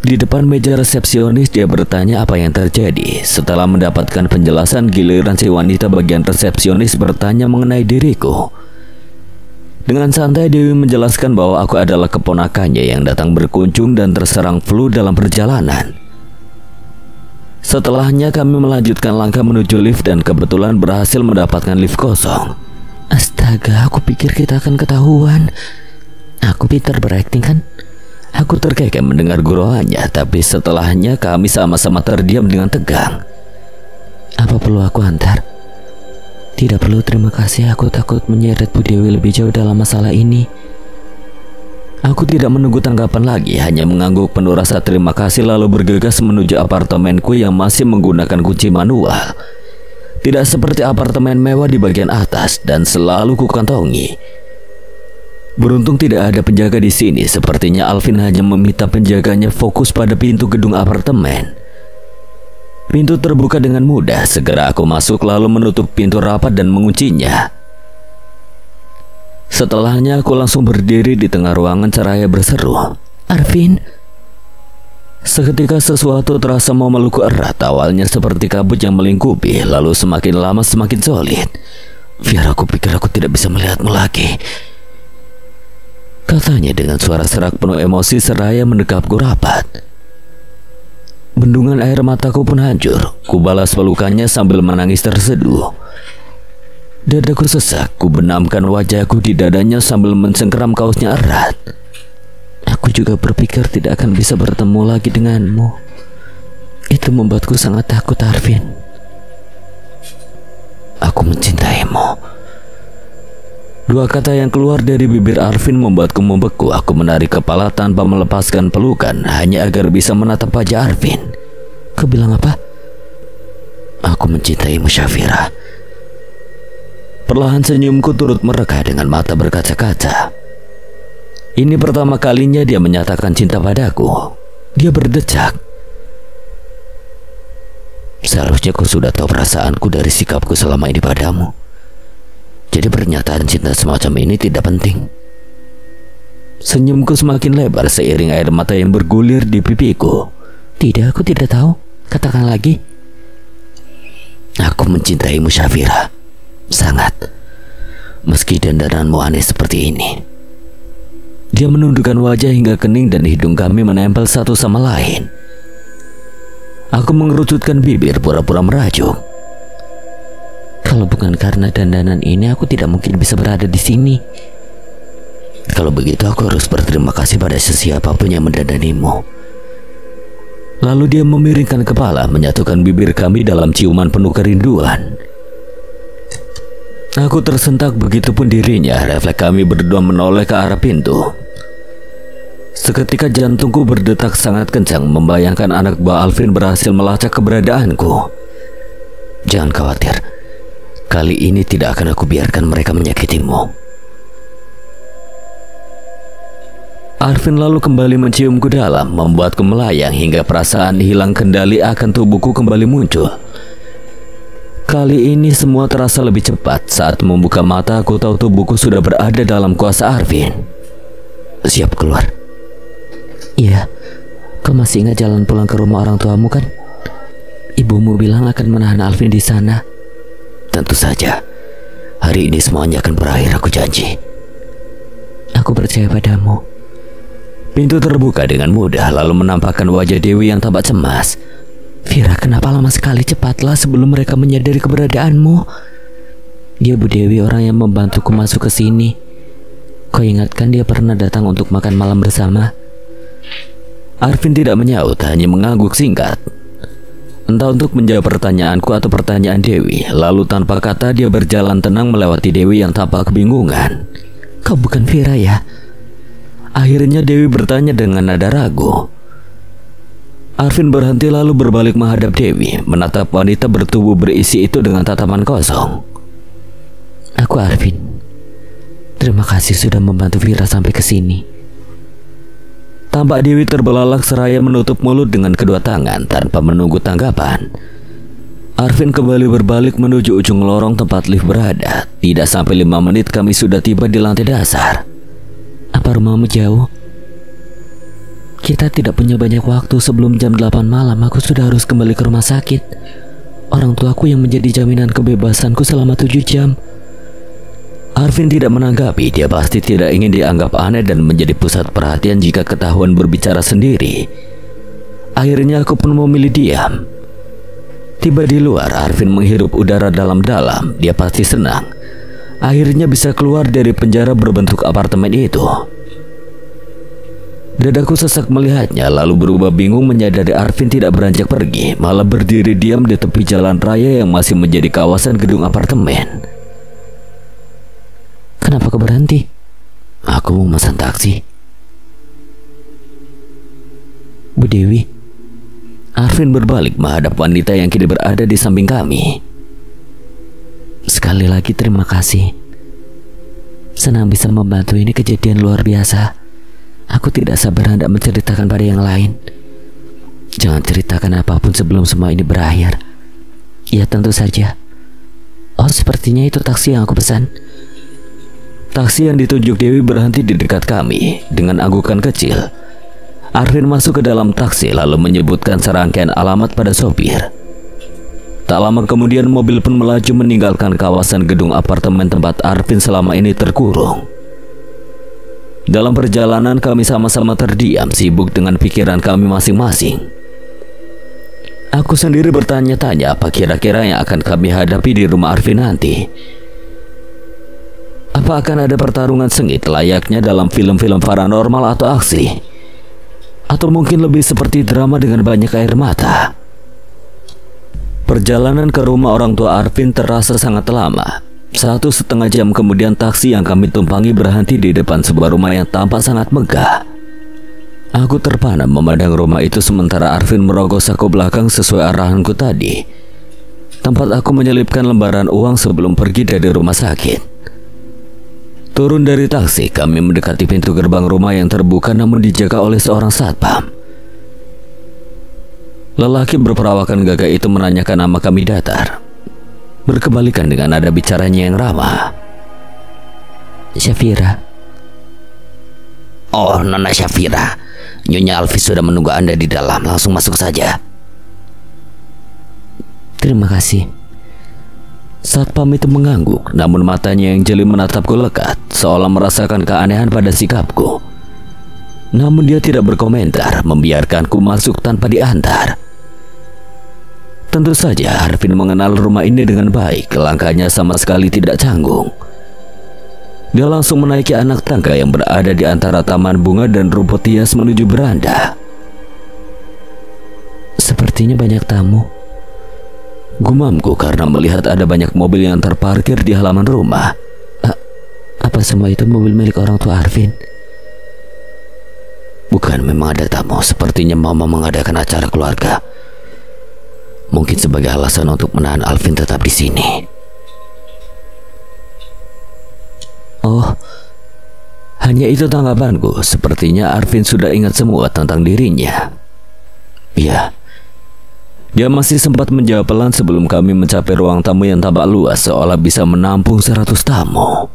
Di depan meja resepsionis dia bertanya apa yang terjadi. Setelah mendapatkan penjelasan, giliran si wanita bagian resepsionis bertanya mengenai diriku. Dengan santai Dewi menjelaskan bahwa aku adalah keponakannya yang datang berkunjung dan terserang flu dalam perjalanan. Setelahnya kami melanjutkan langkah menuju lift dan kebetulan berhasil mendapatkan lift kosong. Astaga, aku pikir kita akan ketahuan. Aku pintar berakting kan? Aku terkekeh mendengar guruannya, tapi setelahnya kami sama-sama terdiam dengan tegang. Apa perlu aku antar? Tidak perlu, terima kasih. Aku takut menyeret Bu Dewi lebih jauh dalam masalah ini. Aku tidak menunggu tanggapan lagi, hanya mengangguk penuh rasa terima kasih lalu bergegas menuju apartemenku yang masih menggunakan kunci manual. Tidak seperti apartemen mewah di bagian atas dan selalu kukantongi. Beruntung tidak ada penjaga di sini. Sepertinya Alvin hanya meminta penjaganya fokus pada pintu gedung apartemen. Pintu terbuka dengan mudah. Segera aku masuk lalu menutup pintu rapat dan menguncinya. Setelahnya aku langsung berdiri di tengah ruangan seraya berseru, Arvin. Seketika sesuatu terasa memelukku erat. Awalnya seperti kabut yang melingkupi, lalu semakin lama semakin solid. Biar aku pikir aku tidak bisa melihatmu lagi, katanya dengan suara serak penuh emosi seraya mendekapku rapat. Bendungan air mataku pun hancur. Ku balas pelukannya sambil menangis terseduh. Dadaku sesak. Ku benamkan wajahku di dadanya sambil mencengkeram kaosnya erat. Aku juga berpikir tidak akan bisa bertemu lagi denganmu. Itu membuatku sangat takut, Arvin. Aku mencintaimu. Dua kata yang keluar dari bibir Arvin membuatku membeku. Aku menarik kepala tanpa melepaskan pelukan, hanya agar bisa menatap wajah Arvin. Kau bilang apa? Aku mencintaimu, Syafira. Perlahan senyumku turut mereka dengan mata berkaca-kaca. Ini pertama kalinya dia menyatakan cinta padaku. Dia berdecak. Seharusnya kau sudah tahu perasaanku dari sikapku selama ini padamu. Jadi pernyataan cinta semacam ini tidak penting. Senyumku semakin lebar seiring air mata yang bergulir di pipiku. Tidak, aku tidak tahu. Katakan lagi. Aku mencintaimu, Syafira. Sangat. Meski dandananmu aneh seperti ini. Dia menundukkan wajah hingga kening dan hidung kami menempel satu sama lain. Aku mengerucutkan bibir pura-pura merajuk. Kalau bukan karena dandanan ini, aku tidak mungkin bisa berada di sini. Kalau begitu, aku harus berterima kasih pada sesiapapun yang mendandanimu. Lalu dia memiringkan kepala, menyatukan bibir kami dalam ciuman penuh kerinduan. Aku tersentak, begitupun dirinya. Refleks kami berdua menoleh ke arah pintu. Seketika jantungku berdetak sangat kencang, membayangkan anak buah Alvin berhasil melacak keberadaanku. Jangan khawatir. Kali ini tidak akan aku biarkan mereka menyakitimu. Arvin lalu kembali menciumku dalam, membuatku melayang hingga perasaan hilang kendali akan tubuhku kembali muncul. Kali ini semua terasa lebih cepat. Saat membuka mata, aku tahu tubuhku sudah berada dalam kuasa Arvin. Siap keluar? Iya. Kau masih ingat jalan pulang ke rumah orang tuamu kan? Ibumu bilang akan menahan Arvin di sana. Tentu saja. Hari ini semuanya akan berakhir, aku janji. Aku percaya padamu. Pintu terbuka dengan mudah, lalu menampakkan wajah Dewi yang tampak cemas. Vira, kenapa lama sekali? Cepatlah sebelum mereka menyadari keberadaanmu. Dia Bu Dewi, orang yang membantuku masuk ke sini. Kau ingatkan dia pernah datang untuk makan malam bersama? Arvin tidak menyaut, hanya mengangguk singkat. Entah untuk menjawab pertanyaanku atau pertanyaan Dewi. Lalu tanpa kata dia berjalan tenang melewati Dewi yang tampak kebingungan. Kau bukan Vira ya? Akhirnya Dewi bertanya dengan nada ragu. Arvin berhenti lalu berbalik menghadap Dewi, menatap wanita bertubuh berisi itu dengan tatapan kosong. Aku Arvin. Terima kasih sudah membantu Vira sampai ke sini. Tampak Dewi terbelalak seraya menutup mulut dengan kedua tangan tanpa menunggu tanggapan. Arvin kembali berbalik menuju ujung lorong tempat lift berada. Tidak sampai 5 menit kami sudah tiba di lantai dasar. Apa rumahmu jauh? Kita tidak punya banyak waktu. Sebelum jam 8 malam aku sudah harus kembali ke rumah sakit. Orang tuaku yang menjadi jaminan kebebasanku selama 7 jam. Arvin tidak menanggapi. Dia pasti tidak ingin dianggap aneh dan menjadi pusat perhatian jika ketahuan berbicara sendiri. Akhirnya aku pun memilih diam. Tiba di luar, Arvin menghirup udara dalam-dalam. Dia pasti senang akhirnya bisa keluar dari penjara berbentuk apartemen itu. Dadaku sesak melihatnya, lalu berubah bingung menyadari Arvin tidak beranjak pergi, malah berdiri diam di tepi jalan raya yang masih menjadi kawasan gedung apartemen. Kenapa kau berhenti? Aku mau pesan taksi. Bu Dewi. Arvin berbalik menghadap wanita yang kini berada di samping kami. Sekali lagi terima kasih. Senang bisa membantu, ini kejadian luar biasa. Aku tidak sabar hendak menceritakan pada yang lain. Jangan ceritakan apapun sebelum semua ini berakhir. Ya tentu saja. Oh, sepertinya itu taksi yang aku pesan. Taksi yang ditunjuk Dewi berhenti di dekat kami. Dengan anggukan kecil, Arvin masuk ke dalam taksi lalu menyebutkan serangkaian alamat pada sopir. Tak lama kemudian mobil pun melaju meninggalkan kawasan gedung apartemen tempat Arvin selama ini terkurung. Dalam perjalanan kami sama-sama terdiam, sibuk dengan pikiran kami masing-masing. Aku sendiri bertanya-tanya apa kira-kira yang akan kami hadapi di rumah Arvin nanti. Apa akan ada pertarungan sengit layaknya dalam film-film paranormal atau aksi? Atau mungkin lebih seperti drama dengan banyak air mata? Perjalanan ke rumah orang tua Arvin terasa sangat lama. 1,5 jam kemudian taksi yang kami tumpangi berhenti di depan sebuah rumah yang tampak sangat megah. Aku terpana memandang rumah itu sementara Arvin merogoh saku belakang sesuai arahanku tadi. Tempat aku menyelipkan lembaran uang sebelum pergi dari rumah sakit. Turun dari taksi, kami mendekati pintu gerbang rumah yang terbuka namun dijaga oleh seorang satpam. Lelaki berperawakan gagah itu menanyakan nama kami datar, berkebalikan dengan nada bicaranya yang ramah. Syafira. Oh, Nona Syafira. Nyonya Alvis sudah menunggu Anda di dalam. Langsung masuk saja. Terima kasih. Satpam itu mengangguk, namun matanya yang jeli menatapku lekat, seolah merasakan keanehan pada sikapku. Namun dia tidak berkomentar, membiarkanku masuk tanpa diantar. Tentu saja Arvin mengenal rumah ini dengan baik, langkahnya sama sekali tidak canggung. Dia langsung menaiki anak tangga yang berada di antara taman bunga dan rumput hias menuju beranda. Sepertinya banyak tamu, gumamku karena melihat ada banyak mobil yang terparkir di halaman rumah. Apa semua itu mobil milik orang tua Arvin? Bukan, memang ada tamu. Sepertinya mama mengadakan acara keluarga. Mungkin sebagai alasan untuk menahan Alvin tetap di sini. Oh, Hanya itu tanggapanku. Sepertinya Arvin sudah ingat semua tentang dirinya. Iya. Dia masih sempat menjawab pelan sebelum kami mencapai ruang tamu yang tampak luas seolah bisa menampung 100 tamu.